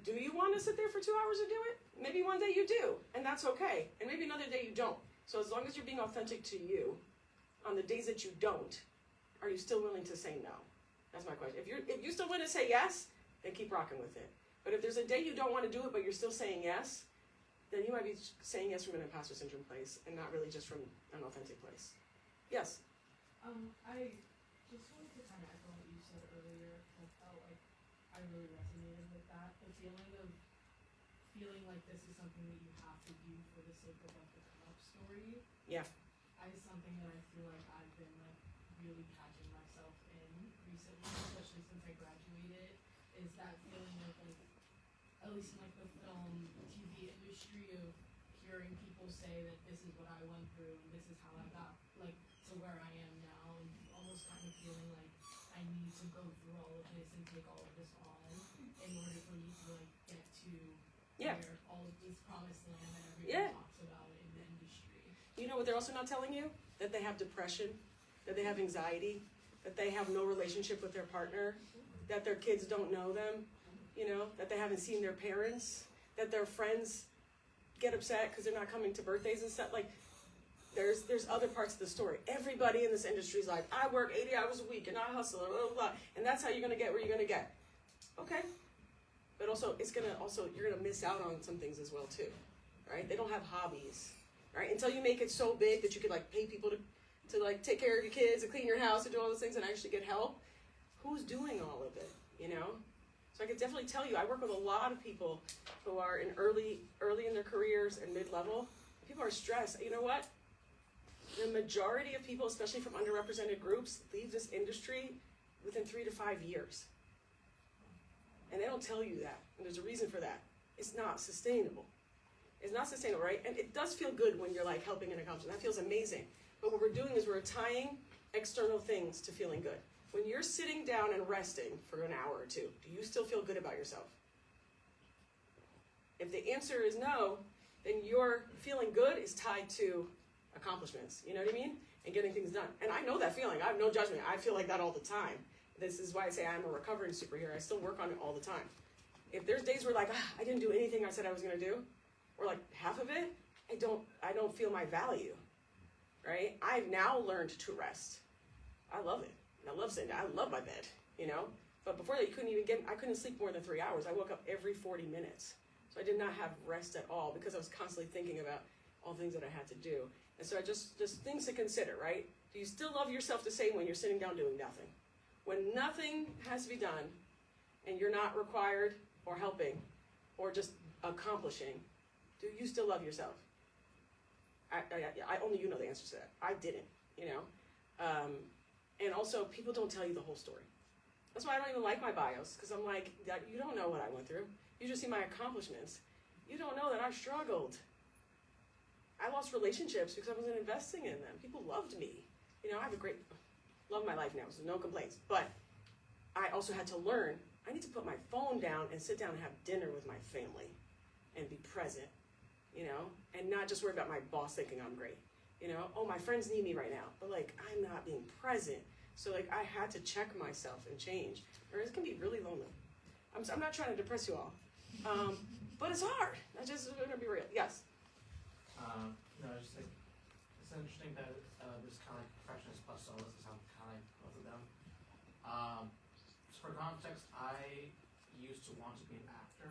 do you want to sit there for 2 hours and do it? Maybe one day you do, and that's okay. And maybe another day you don't. So as long as you're being authentic to you, on the days that you don't, are you still willing to say no? That's my question. If you still want to say yes, then keep rocking with it. But if there's a day you don't want to do it, but you're still saying yes, then you might be saying yes from an imposter syndrome place, and not really just from an authentic place. Yes. I just wanted to kind of echo what you said earlier. I felt like I really resonated with that. The feeling of feeling like this is something that you have to do for the sake of like the come-up story. Yeah. Is something that I feel like I've been like really catching myself in recently, especially since I graduated. Is that feeling of like, at least in like the film, TV industry, of hearing people say that this is what I went through and this is how I got like to where I am now, and almost kind of feeling like I need to go through all of this and take all of this on in order for me to like get to Yeah. where all of this promised land that everyone Yeah. talks about in the industry. You know what they're also not telling you? That they have depression, that they have anxiety, that they have no relationship with their partner, that their kids don't know them, you know, that they haven't seen their parents, that their friends get upset because they're not coming to birthdays and stuff. Like, there's other parts of the story. Everybody in this industry is like, I work 80 hours a week and I hustle, blah, blah, blah, and that's how you're gonna get where you're gonna get. Okay. But also, you're gonna miss out on some things as well too, right? They don't have hobbies, right? Until you make it so big that you could like pay people to like take care of your kids and clean your house and do all those things and actually get help. Who's doing all of it, you know? So I could definitely tell you, I work with a lot of people who are in early in their careers and mid-level. People are stressed. You know what? The majority of people, especially from underrepresented groups, leave this industry within 3 to 5 years. And they don't tell you that. And there's a reason for that. It's not sustainable. It's not sustainable, right? And it does feel good when you're like helping and accomplishing. That feels amazing. But what we're doing is we're tying external things to feeling good. When you're sitting down and resting for an hour or two, do you still feel good about yourself? If the answer is no, then your feeling good is tied to accomplishments. You know what I mean? And getting things done. And I know that feeling. I have no judgment. I feel like that all the time. This is why I say I'm a recovering superhero. I still work on it all the time. If there's days where like, I didn't do anything I said I was going to do, or like half of it, I don't feel my value, right? I've now learned to rest. I love it. I love sitting down. I love my bed, you know? But before that, I couldn't sleep more than 3 hours. I woke up every 40 minutes. So I did not have rest at all because I was constantly thinking about all the things that I had to do. And so I just things to consider, right? Do you still love yourself the same when you're sitting down doing nothing? When nothing has to be done and you're not required or helping or just accomplishing, do you still love yourself? I only you know the answer to that. I didn't, you know? And also, people don't tell you the whole story. That's why I don't even like my bios, because I'm like, you don't know what I went through. You just see my accomplishments. You don't know that I struggled. I lost relationships because I wasn't investing in them. People loved me. You know, I have love my life now, so no complaints. But I also had to learn, I need to put my phone down and sit down and have dinner with my family and be present, you know, and not just worry about my boss thinking I'm great. You know, oh, my friends need me right now, but like, I'm not being present. So like, I had to check myself and change, or it can be really lonely. I'm not trying to depress you all, but it's hard. I just want to be real. Yes. No, I just think it's interesting that this kind of like perfectionist plus solace is how kind of like both of them. So for context, I used to want to be an actor.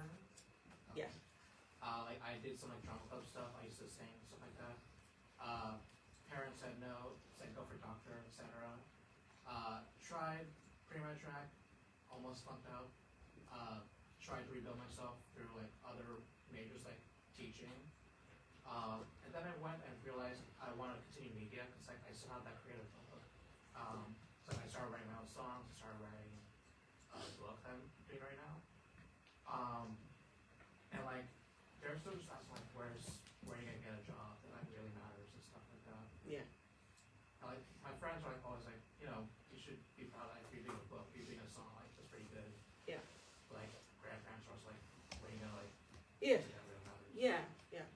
Yeah. Like I did some like drama club stuff. I used to sing and stuff like that. Parents said no, said go for doctor, etc. Tried pre-med track, almost flunked out. Tried to rebuild myself through like other majors like teaching. And then I went and realized I want to continue media because like I still have that creative outlook. So I started writing my own songs. I started writing a book that I'm doing right now. And like they're still just asking like where are you gonna get a job that like really matters and stuff like that. Yeah. And, like my friends are like always like, you know, you should be proud of like you're doing a book, you're doing a song, like that's pretty good. Yeah. But, like grandparents are also like, what are you gonna like? Yeah. Do that really matters? Yeah. Yeah.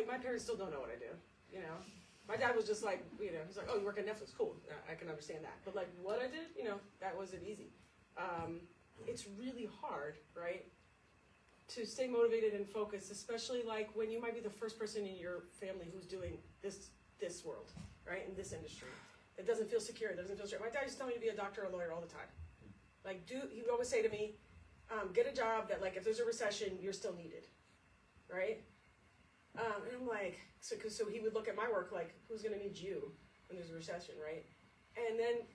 My parents still don't know what I do. You know, my dad was just like, you know, he's like, oh, you work at Netflix, cool. I can understand that. But like what I did, you know, that wasn't easy. It's really hard, right? To stay motivated and focused, especially like when you might be the first person in your family who's doing this world, right? In this industry. It doesn't feel secure, it doesn't feel straight. My dad used to tell me to be a doctor or a lawyer all the time. Like, he would always say to me, get a job that like if there's a recession, you're still needed, right? And I'm like, so he would look at my work like, who's gonna need you when there's a recession, right? And then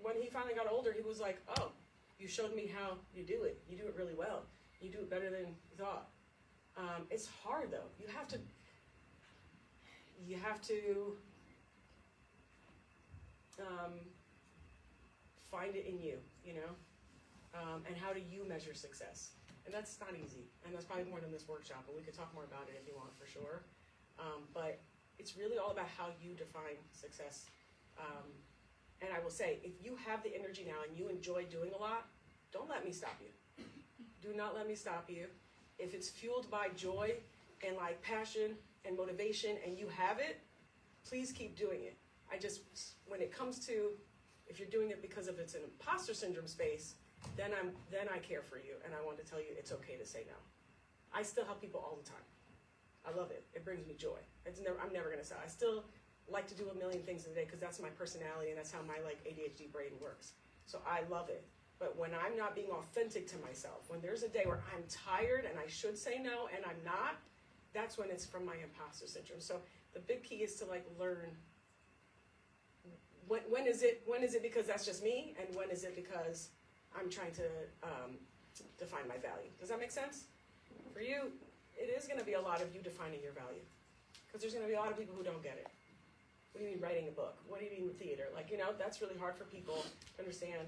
when he finally got older, he was like, oh, you showed me how you do it. You do it really well. You do it better than you thought. It's hard though. You have to find it in you, you know? And how do you measure success? And that's not easy. And that's probably more than this workshop, and we could talk more about it if you want for sure. But it's really all about how you define success. And I will say, if you have the energy now and you enjoy doing a lot, don't let me stop you. Do not let me stop you. If it's fueled by joy and like passion and motivation and you have it, please keep doing it. When it comes to, if you're doing it because of it's an imposter syndrome space, then I care for you and I want to tell you it's okay to say no. I still help people all the time. I love it. It brings me joy. I'm never gonna stop. I still like to do a million things a day because that's my personality and that's how my like ADHD brain works. So I love it. But when I'm not being authentic to myself, when there's a day where I'm tired and I should say no and I'm not, that's when it's from my imposter syndrome. So the big key is to like learn when is it because that's just me, and when is it because I'm trying to define my value. Does that make sense? For you, it is going to be a lot of you defining your value, because there's going to be a lot of people who don't get it. What do you mean writing a book? What do you mean theater? Like, you know, that's really hard for people to understand.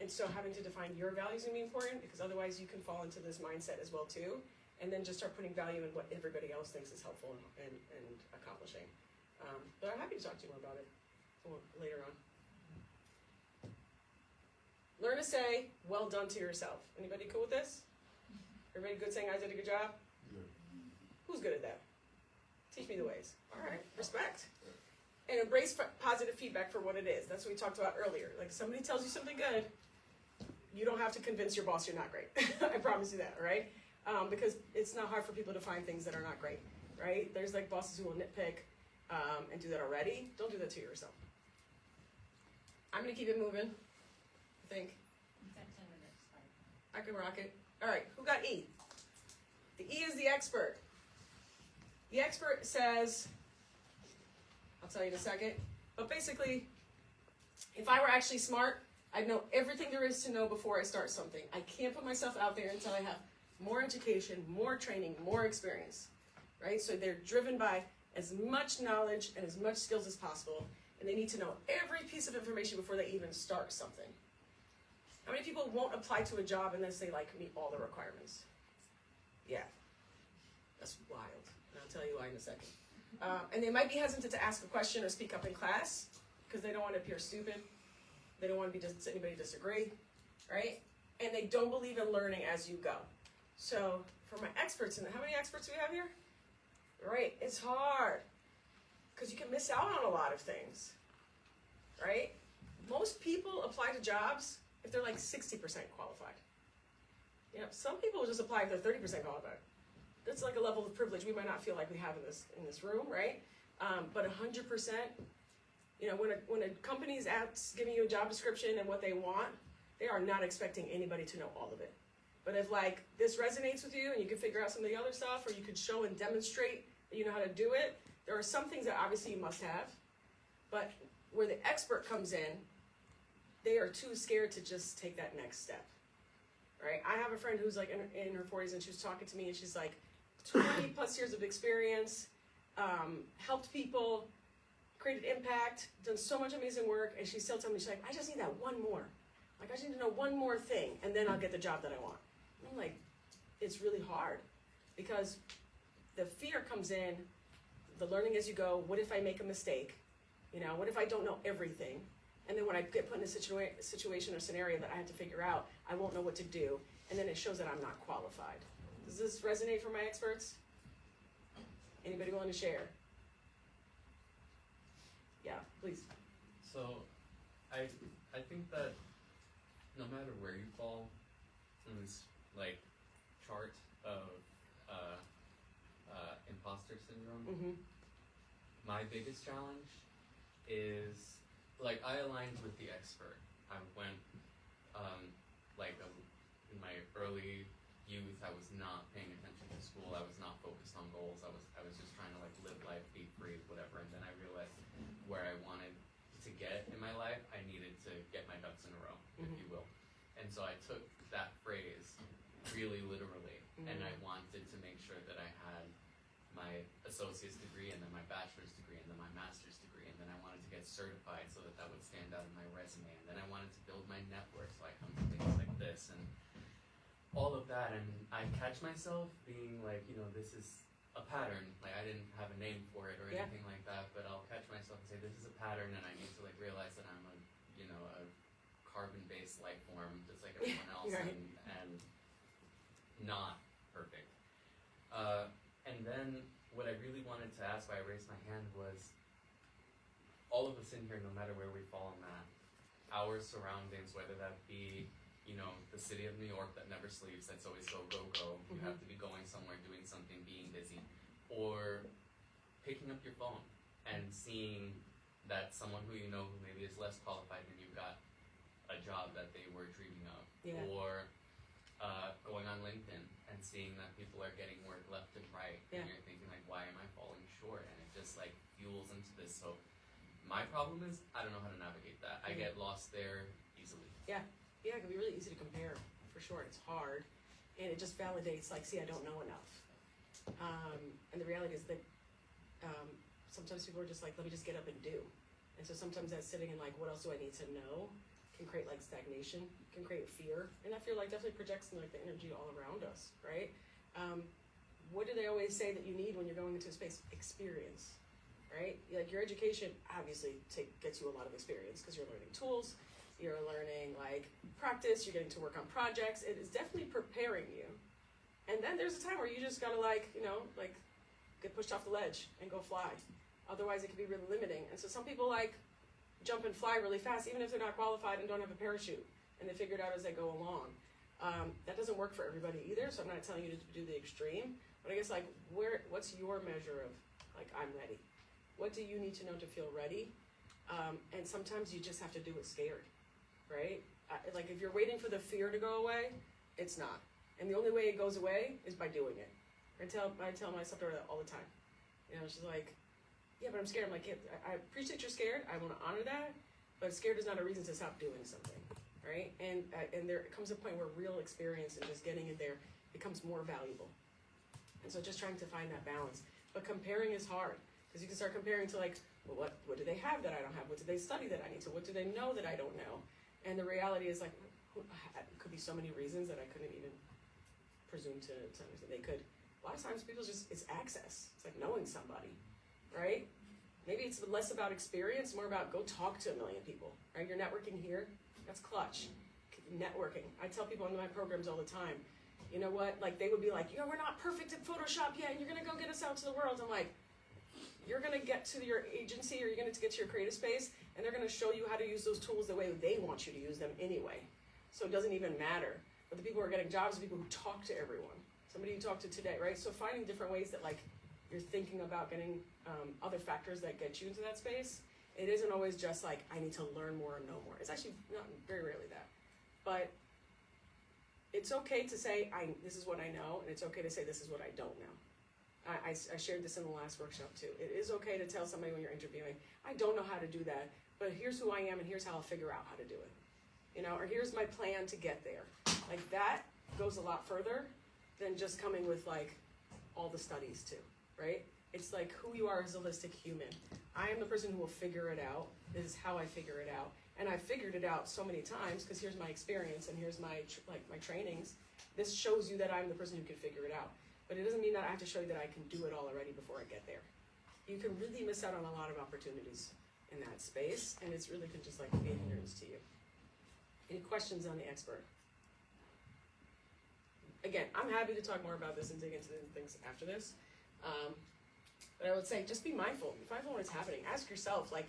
And so having to define your values is going to be important, because otherwise you can fall into this mindset as well too, and then just start putting value in what everybody else thinks is helpful and accomplishing. But I'm happy to talk to you more about it later on. Learn to say well done to yourself. Anybody cool with this? Everybody good saying I did a good job? Yeah. Who's good at that? Teach me the ways. All right, respect. And embrace positive feedback for what it is. That's what we talked about earlier. Like, somebody tells you something good, you don't have to convince your boss you're not great. I promise you that, all right? Because it's not hard for people to find things that are not great, right? There's like bosses who will nitpick and do that already. Don't do that to yourself. I'm gonna keep it moving, I think. It's at 10 minutes. I can rock it. All right, who got E? The E is the expert. The expert says, I'll tell you in a second, but basically, if I were actually smart, I know everything there is to know before I start something. I can't put myself out there until I have more education, more training, more experience, right? So they're driven by as much knowledge and as much skills as possible, and they need to know every piece of information before they even start something. How many people won't apply to a job unless they like meet all the requirements? Yeah, that's wild, and I'll tell you why in a second. And they might be hesitant to ask a question or speak up in class because they don't want to appear stupid. They don't want to be just anybody disagree, right? And they don't believe in learning as you go. So for my experts, and how many experts do we have here? Right, it's hard because you can miss out on a lot of things, right? Most people apply to jobs if they're like 60% qualified. You know, some people just apply if they're 30% qualified. That's like a level of privilege we might not feel like we have in this room, right? But 100%, you know, when a company's giving you a job description and what they want, they are not expecting anybody to know all of it. But if like this resonates with you and you can figure out some of the other stuff, or you could show and demonstrate that you know how to do it, there are some things that obviously you must have. But where the expert comes in, they are too scared to just take that next step, right? I have a friend who's like in her 40s, and she was talking to me, and she's like 20 plus years of experience, helped people, created impact, done so much amazing work, and she's still telling me, she's like, I just need that one more. Like, I just need to know one more thing, and then I'll get the job that I want. And I'm like, it's really hard because the fear comes in, the learning as you go. What if I make a mistake? You know, what if I don't know everything? And then when I get put in a situation or scenario that I have to figure out, I won't know what to do, and then it shows that I'm not qualified. Does this resonate for my experts? Anybody willing to share? Yeah, please. So, I think that no matter where you fall in this like chart of imposter syndrome, Mm-hmm. my biggest challenge is like I aligned with the expert. I went in my early youth, I was not paying attention to school. I was not focused on goals. I was just trying to like live life, be free, whatever. And then I realized where I wanted to get in my life, I needed to get my ducks in a row, if you will. And so I took that phrase really literally, and I wanted to make sure that I had my associate's degree, and then my bachelor's degree, and then my master's degree, and then I wanted to get certified so that that would stand out in my resume, and then I wanted to build my network so I come to things like this, and all of that. And I catch myself being like, you know, this is a pattern. Like, I didn't have a name for it or anything like that, but I'll catch myself and say, this is a pattern, and I need to like realize that I'm a carbon-based life form just like everyone else, Right. and not perfect. And then what I really wanted to ask, why I raised my hand, was all of us in here, no matter where we fall in that, our surroundings, whether that be, you know, the city of New York that never sleeps, that's always go, go, go. You have to be going somewhere, doing something, being busy. Or picking up your phone and seeing that someone who you know who maybe is less qualified than you got a job that they were dreaming of. Yeah. Or going on LinkedIn and seeing that people are getting work left and right. Yeah. And you're thinking like, why am I falling short? And it just like fuels into this. So my problem is I don't know how to navigate that. I get lost there easily. Yeah, it can be really easy to compare, for sure. It's hard, and it just validates, like, see, I don't know enough. And the reality is that sometimes people are just like, let me just get up and do. And so sometimes that sitting in like, what else do I need to know, can create like stagnation, can create fear, and that fear like definitely projects in like the energy all around us, right? What do they always say that you need when you're going into a space? Experience, right? Like your education obviously gets you a lot of experience because you're learning tools, you're learning like practice, you're getting to work on projects. It is definitely preparing you. And then there's a time where you just gotta like, you know, like get pushed off the ledge and go fly. Otherwise it can be really limiting. And so some people like jump and fly really fast, even if they're not qualified and don't have a parachute, and they figure it out as they go along. That doesn't work for everybody either, so I'm not telling you to do the extreme, but I guess like what's your measure of like, I'm ready? What do you need to know to feel ready? And sometimes you just have to do it scared, right? Like if you're waiting for the fear to go away, it's not. And the only way it goes away is by doing it. I tell my stepdaughter that all the time. You know, she's like, yeah, but I'm scared. I'm like, yeah, I appreciate you're scared. I want to honor that, but scared is not a reason to stop doing something. right? And there comes a point where real experience and just getting in there becomes more valuable. And so just trying to find that balance. But comparing is hard, because you can start comparing to like, well, what do they have that I don't have? What do they study that I need to? What do they know that I don't know? And the reality is like, it could be so many reasons that I couldn't even presume to understand. They could, a lot of times people just, it's access. It's like knowing somebody, right? Maybe it's less about experience, more about go talk to a million people, right? You're networking here, that's clutch. Networking. I tell people in my programs all the time, you know what? Like they would be like, we're not perfect at Photoshop yet, and you're gonna go get us out to the world. I'm like, you're gonna get to your agency or you're gonna get to your creative space, and they're gonna show you how to use those tools the way they want you to use them anyway. So it doesn't even matter. But the people who are getting jobs are people who talk to everyone. Somebody you talk to today, right? So finding different ways that like you're thinking about getting other factors that get you into that space. It isn't always just like, I need to learn more and know more. It's actually not very rarely that. But it's okay to say, this is what I know, and it's okay to say this is what I don't know. I shared this in the last workshop too. It is okay to tell somebody when you're interviewing, I don't know how to do that, but here's who I am and here's how I'll figure out how to do it. Or here's my plan to get there. Like that goes a lot further than just coming with like all the studies too, right? It's like who you are as a holistic human. I am the person who will figure it out. This is how I figure it out. And I figured it out so many times because here's my experience and here's my my trainings. This shows you that I'm the person who can figure it out. But it doesn't mean that I have to show you that I can do it all already before I get there. You can really miss out on a lot of opportunities in that space, and it's really could just like be a hindrance to you. Any questions on the expert? Again, I'm happy to talk more about this and dig into the things after this. But I would say just be mindful. Be mindful when it's happening. Ask yourself, like,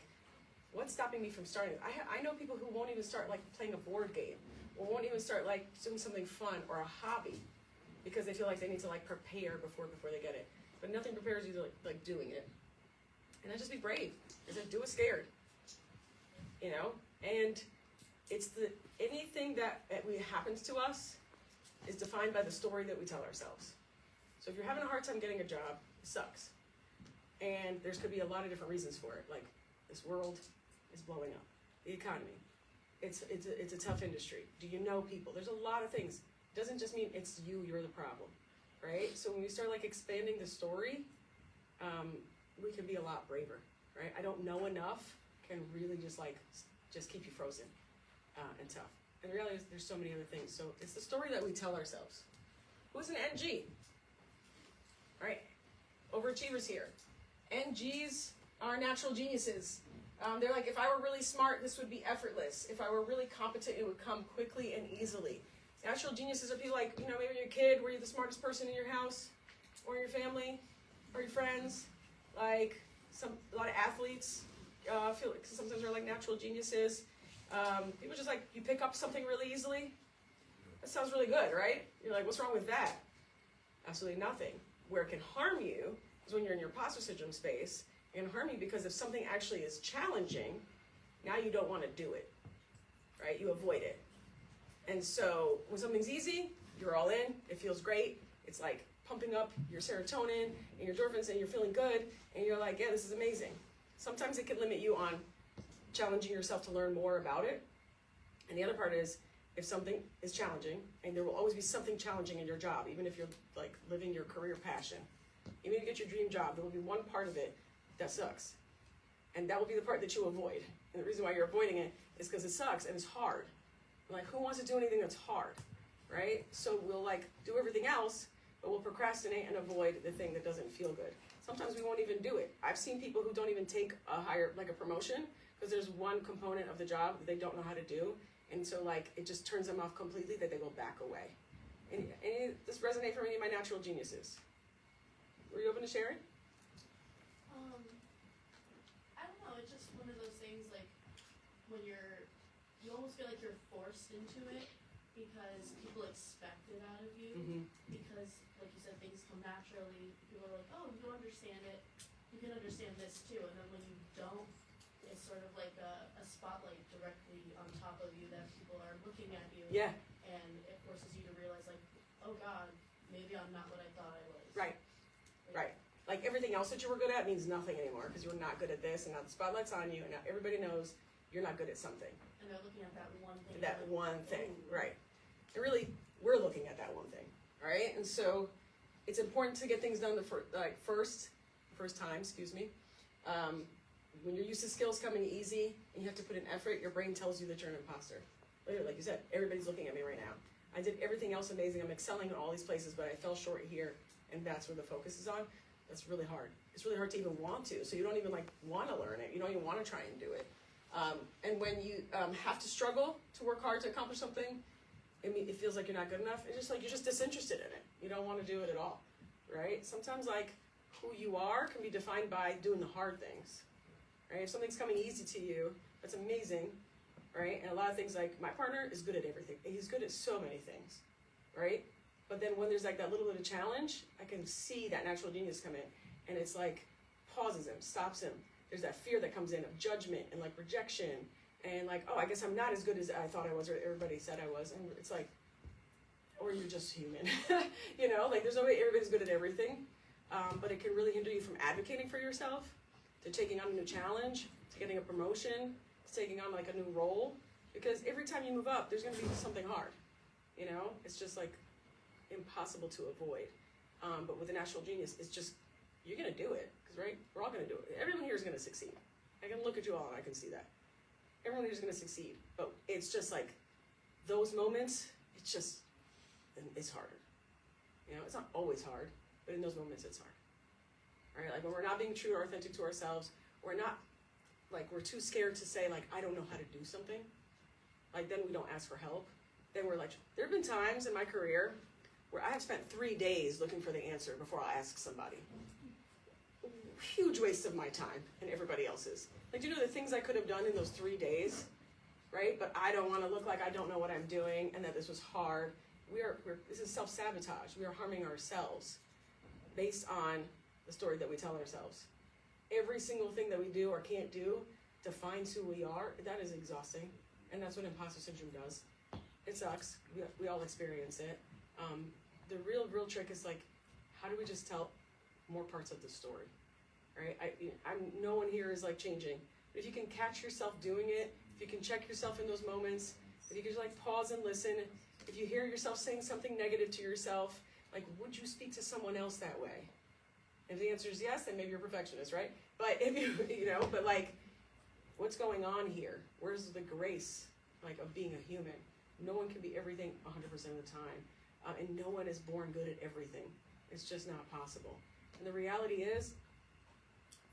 what's stopping me from starting? I know people who won't even start like playing a board game, or won't even start like doing something fun or a hobby, because they feel like they need to like prepare before they get it. But nothing prepares you to like doing it. And then just be brave. Do it scared. And it's anything that happens to us is defined by the story that we tell ourselves. So if you're having a hard time getting a job, it sucks. And there's could be a lot of different reasons for it. Like this world is blowing up. The economy. It's a tough industry. Do you know people? There's a lot of things. It doesn't just mean it's you're the problem, right? So when we start like expanding the story, we can be a lot braver, right? I don't know enough can really just keep you frozen and tough. And the reality is there's so many other things. So it's the story that we tell ourselves. Who's an NG? Right? Overachievers here. NGs are natural geniuses. They're like, if I were really smart, this would be effortless. If I were really competent, it would come quickly and easily. Natural geniuses are people like, maybe when you're a kid, were you the smartest person in your house, or your family, or your friends? Like a lot of athletes feel like sometimes they're like natural geniuses. People just like, you pick up something really easily. That sounds really good, right? You're like, what's wrong with that? Absolutely nothing. Where it can harm you is when you're in your imposter syndrome space. It can harm you because if something actually is challenging, now you don't want to do it, right? You avoid it. And so when something's easy, you're all in. It feels great. It's like pumping up your serotonin and your endorphins, and you're feeling good. And you're like, yeah, this is amazing. Sometimes it can limit you on challenging yourself to learn more about it. And the other part is, if something is challenging, and there will always be something challenging in your job, even if you're like living your career passion, even if you get your dream job, there will be one part of it that sucks. And that will be the part that you avoid. And the reason why you're avoiding it is because it sucks and it's hard. Like, who wants to do anything that's hard, right? So we'll like do everything else, but we'll procrastinate and avoid the thing that doesn't feel good. Sometimes we won't even do it. I've seen people who don't even take a promotion because there's one component of the job that they don't know how to do. And so like, it just turns them off completely that they will back away. And does this resonate for any of my natural geniuses? Were you open to sharing? I don't know, it's just one of those things like when you almost feel like you're forced into it because people expect it out of you. Mm-hmm. Because like you said, things come naturally. People are like, oh, you understand it. You can understand this too. And then when you don't, it's sort of like a spotlight directly on top of you that people are looking at you. Yeah. And it forces you to realize like, oh God, maybe I'm not what I thought I was. Right. Right. Like everything else that you were good at means nothing anymore because you were not good at this, and now the spotlight's on you, and now everybody knows you're not good at something. And they're looking at that one thing. That like, one thing, ooh. right. And really, we're looking at that one thing, right? And so it's important to get things done the first time, when you're used to skills coming easy and you have to put in effort, your brain tells you that you're an imposter. Literally, like you said, everybody's looking at me right now. I did everything else amazing. I'm excelling in all these places, but I fell short here, and that's where the focus is on. That's really hard. It's really hard to even want to. So you don't even want to learn it. You don't even want to try and do it. And when you have to struggle to work hard to accomplish something, it feels like you're not good enough. It's just like you're just disinterested in it. You don't want to do it at all, right? Sometimes who you are can be defined by doing the hard things, right? If something's coming easy to you, that's amazing, right? And a lot of things, like my partner is good at everything. He's good at so many things, right? But then when there's that little bit of challenge, I can see that natural genius come in, and it's pauses him, stops him. There's that fear that comes in of judgment and rejection and oh, I guess I'm not as good as I thought I was, or everybody said I was. And it's or you're just human, there's no way everybody's good at everything. But it can really hinder you from advocating for yourself, to taking on a new challenge, to getting a promotion, to taking on a new role. Because every time you move up, there's going to be something hard. It's just impossible to avoid. But with a natural genius, it's just, you're going to do it. Because, right, we're all going to do it. Everyone here is going to succeed. I can look at you all and I can see that. Everyone here is going to succeed. But it's just those moments, it's harder. It's not always hard, but in those moments it's hard. All right, when we're not being true or authentic to ourselves, we're not, we're too scared to say, I don't know how to do something. Then we don't ask for help. Then we're there have been times in my career where I have spent 3 days looking for the answer before I ask somebody. Huge waste of my time and everybody else's. Do you know the things I could have done in those 3 days, right? But I don't want to look like I don't know what I'm doing and that this was hard. This is self-sabotage. We are harming ourselves based on the story that we tell ourselves. Every single thing that we do or can't do defines who we are. That is exhausting. And that's what imposter syndrome does. It sucks. We all experience it. The real trick is how do we just tell more parts of the story, right? No one here is changing. But if you can catch yourself doing it, if you can check yourself in those moments, if you can just pause and listen, if you hear yourself saying something negative to yourself, would you speak to someone else that way? If the answer is yes, then maybe you're a perfectionist, right? But if what's going on here? Where's the grace, of being a human? No one can be everything 100% of the time. And no one is born good at everything. It's just not possible. And the reality is,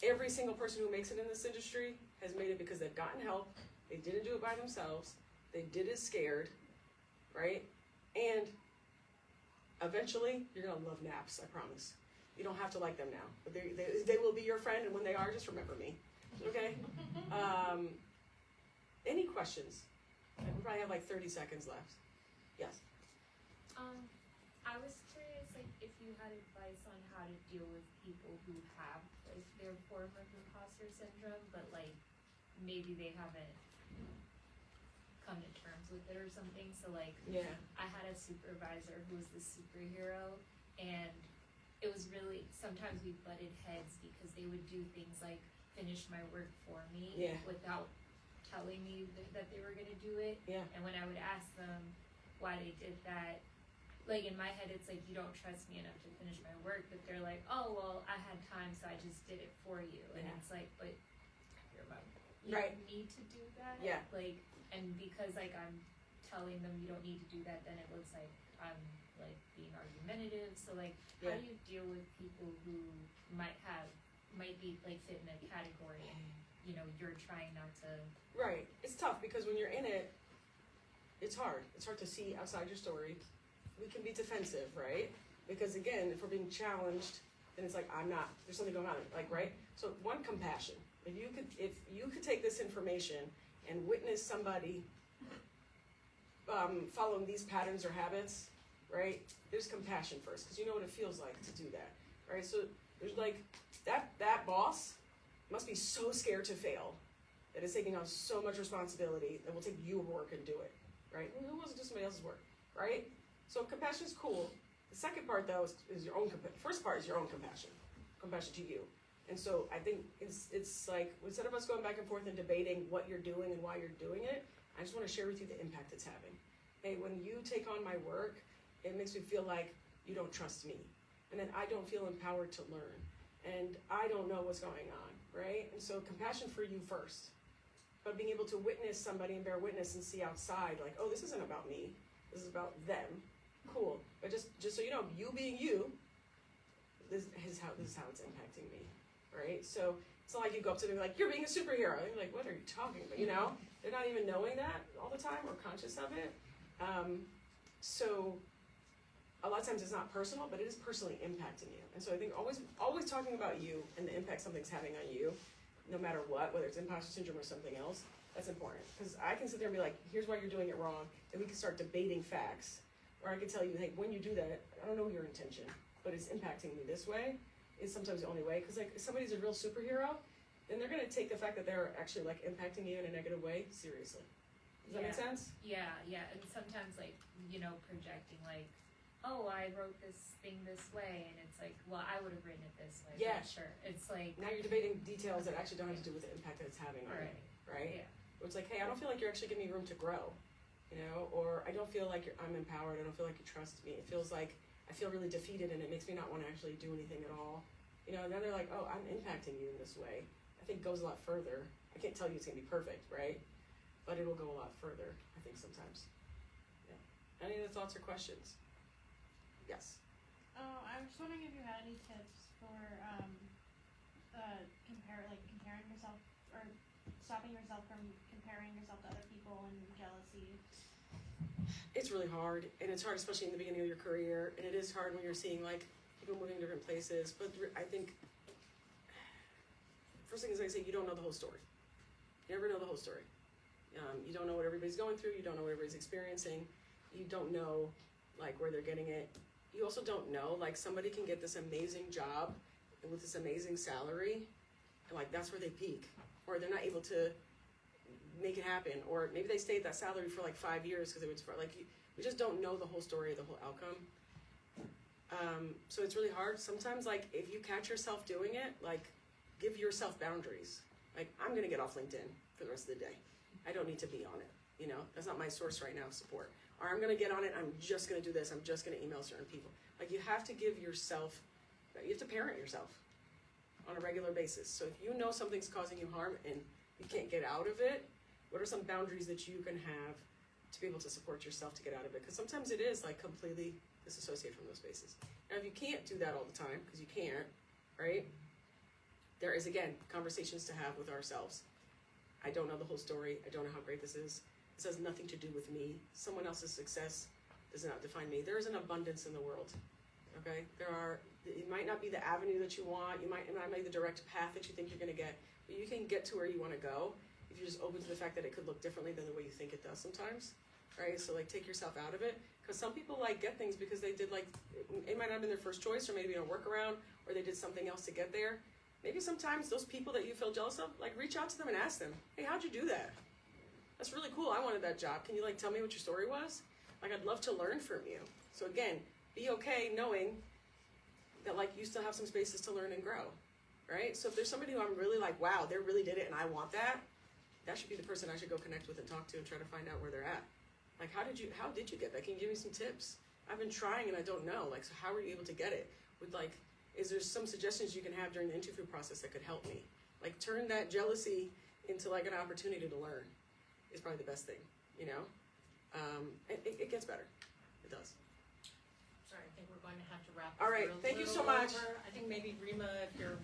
every single person who makes it in this industry has made it because they've gotten help. They didn't do it by themselves. They did it scared, right? And eventually, you're going to love naps, I promise. You don't have to like them now. But they will be your friend, and when they are, just remember me. Okay? Any questions? We probably have 30 seconds left. Yes? I was curious, if you had advice on how to deal with people who have, their form of imposter syndrome, but, maybe they haven't come to terms with it or something. So, yeah. I had a supervisor who was the superhero, and it was really, sometimes we butted heads because they would do things like finish my work for me without telling me that they were going to do it. Yeah. And when I would ask them why they did that, in my head, it's you don't trust me enough to finish my work, but they're oh, well, I had time, so I just did it for you. And it's but you're about, you right. don't need to do that. Yeah. And because I'm telling them you don't need to do that, then it looks like I'm being argumentative. So how do you deal with people who might be fit in a category and you're trying not to. Right. It's tough because when you're in it, it's hard. It's hard to see outside your story. We can be defensive, right? Because again, if we're being challenged, then it's there's something going on, right? So one, compassion. If you could take this information and witness somebody following these patterns or habits, right? There's compassion first, because you know what it feels like to do that, right? So there's that boss must be so scared to fail that it's taking on so much responsibility that will take your work and do it, right? Who wants to do somebody else's work, right? So compassion is cool. The second part, though, is your own compassion. First part is your own compassion to you. And so I think it's like, instead of us going back and forth and debating what you're doing and why you're doing it, I just want to share with you the impact it's having. Hey, when you take on my work, it makes me feel like you don't trust me. And then I don't feel empowered to learn. And I don't know what's going on, right? And so compassion for you first. But being able to witness somebody and bear witness and see outside, like, oh, this isn't about me. This is about them. Cool. But just so you know, you being you, this is how it's impacting me, right? So it's not like you go up to them like, you're being a superhero. And you're like, what are you talking about? You know, they're not even knowing that all the time or conscious of it. So a lot of times it's not personal, but it is personally impacting you. And so I think always talking about you and the impact something's having on you, no matter what, whether it's imposter syndrome or something else, that's important. Because I can sit there and be like, here's why you're doing it wrong, and we can start debating facts. Or I can tell you, hey, when you do that, I don't know your intention, but it's impacting me this way, is sometimes the only way. Because like, if somebody's a real superhero, then they're gonna take the fact that they're actually like impacting you in a negative way seriously. Does that make sense? Yeah, and sometimes like, projecting like, oh, I wrote this thing this way, and it's like, well, I would have written it this way. Yeah. Sure. It's like, Now you're debating details that actually don't have to do with the impact that it's having on you, right? Yeah. Where it's like, hey, I don't feel like you're actually giving me room to grow, or I don't feel like I'm empowered, I don't feel like you trust me. It feels like I feel really defeated, and it makes me not want to actually do anything at all. And then they're like, oh, I'm impacting you in this way. I think it goes a lot further. I can't tell you it's going to be perfect, right? But it will go a lot further, I think, sometimes. Yeah. Any other thoughts or questions? Yes. Oh, I was just wondering if you had any tips for comparing yourself or stopping yourself from comparing yourself to other people and jealousy. It's really hard, and it's hard especially in the beginning of your career, and it is hard when you're seeing like people moving different places. But I think first thing is, like I say, you don't know the whole story. You never know the whole story. You don't know what everybody's going through. You don't know what everybody's experiencing. You don't know like where they're getting it. You also don't know, like somebody can get this amazing job with this amazing salary, and like that's where they peak, or they're not able to make it happen, or maybe they stay at that salary for like 5 years because it was like we just don't know the whole story or the whole outcome. So it's really hard sometimes. Like if you catch yourself doing it, like give yourself boundaries. Like I'm gonna get off LinkedIn for the rest of the day. I don't need to be on it. That's not my source right now of support. Or I'm gonna get on it. I'm just gonna do this. I'm just gonna email certain people. Like you have to give yourself. You have to parent yourself on a regular basis. So if you know something's causing you harm and you can't get out of it, what are some boundaries that you can have to be able to support yourself to get out of it? Because sometimes it is like completely disassociate from those spaces. Now, if you can't do that all the time, because you can't, right? There is, again, conversations to have with ourselves. I don't know the whole story. I don't know how great this is. This has nothing to do with me. Someone else's success does not define me. There is an abundance in the world, okay? It might not be the avenue that you want. It might not be the direct path that you think you're gonna get, but you can get to where you wanna go if you're just open to the fact that it could look differently than the way you think it does sometimes, right? So like take yourself out of it, because some people like get things because they did like, it might not have been their first choice, or maybe a workaround, or they did something else to get there. Maybe sometimes those people that you feel jealous of, like reach out to them and ask them, hey, how'd you do that? That's really cool. I wanted that job. Can you like tell me what your story was? Like I'd love to learn from you. So again, be okay knowing that like you still have some spaces to learn and grow, right? So if there's somebody who I'm really like, wow, they really did it and I want that, that should be the person I should go connect with and talk to and try to find out where they're at. Like how did you get that? Can you give me some tips? I've been trying and I don't know. Like, so how were you able to get it? With like, is there some suggestions you can have during the interview process that could help me? Like turn that jealousy into like an opportunity to learn is probably the best thing, it gets better. It does. Sorry, I think we're going to have to wrap. All right, thank you so much. I think maybe Reema, if you're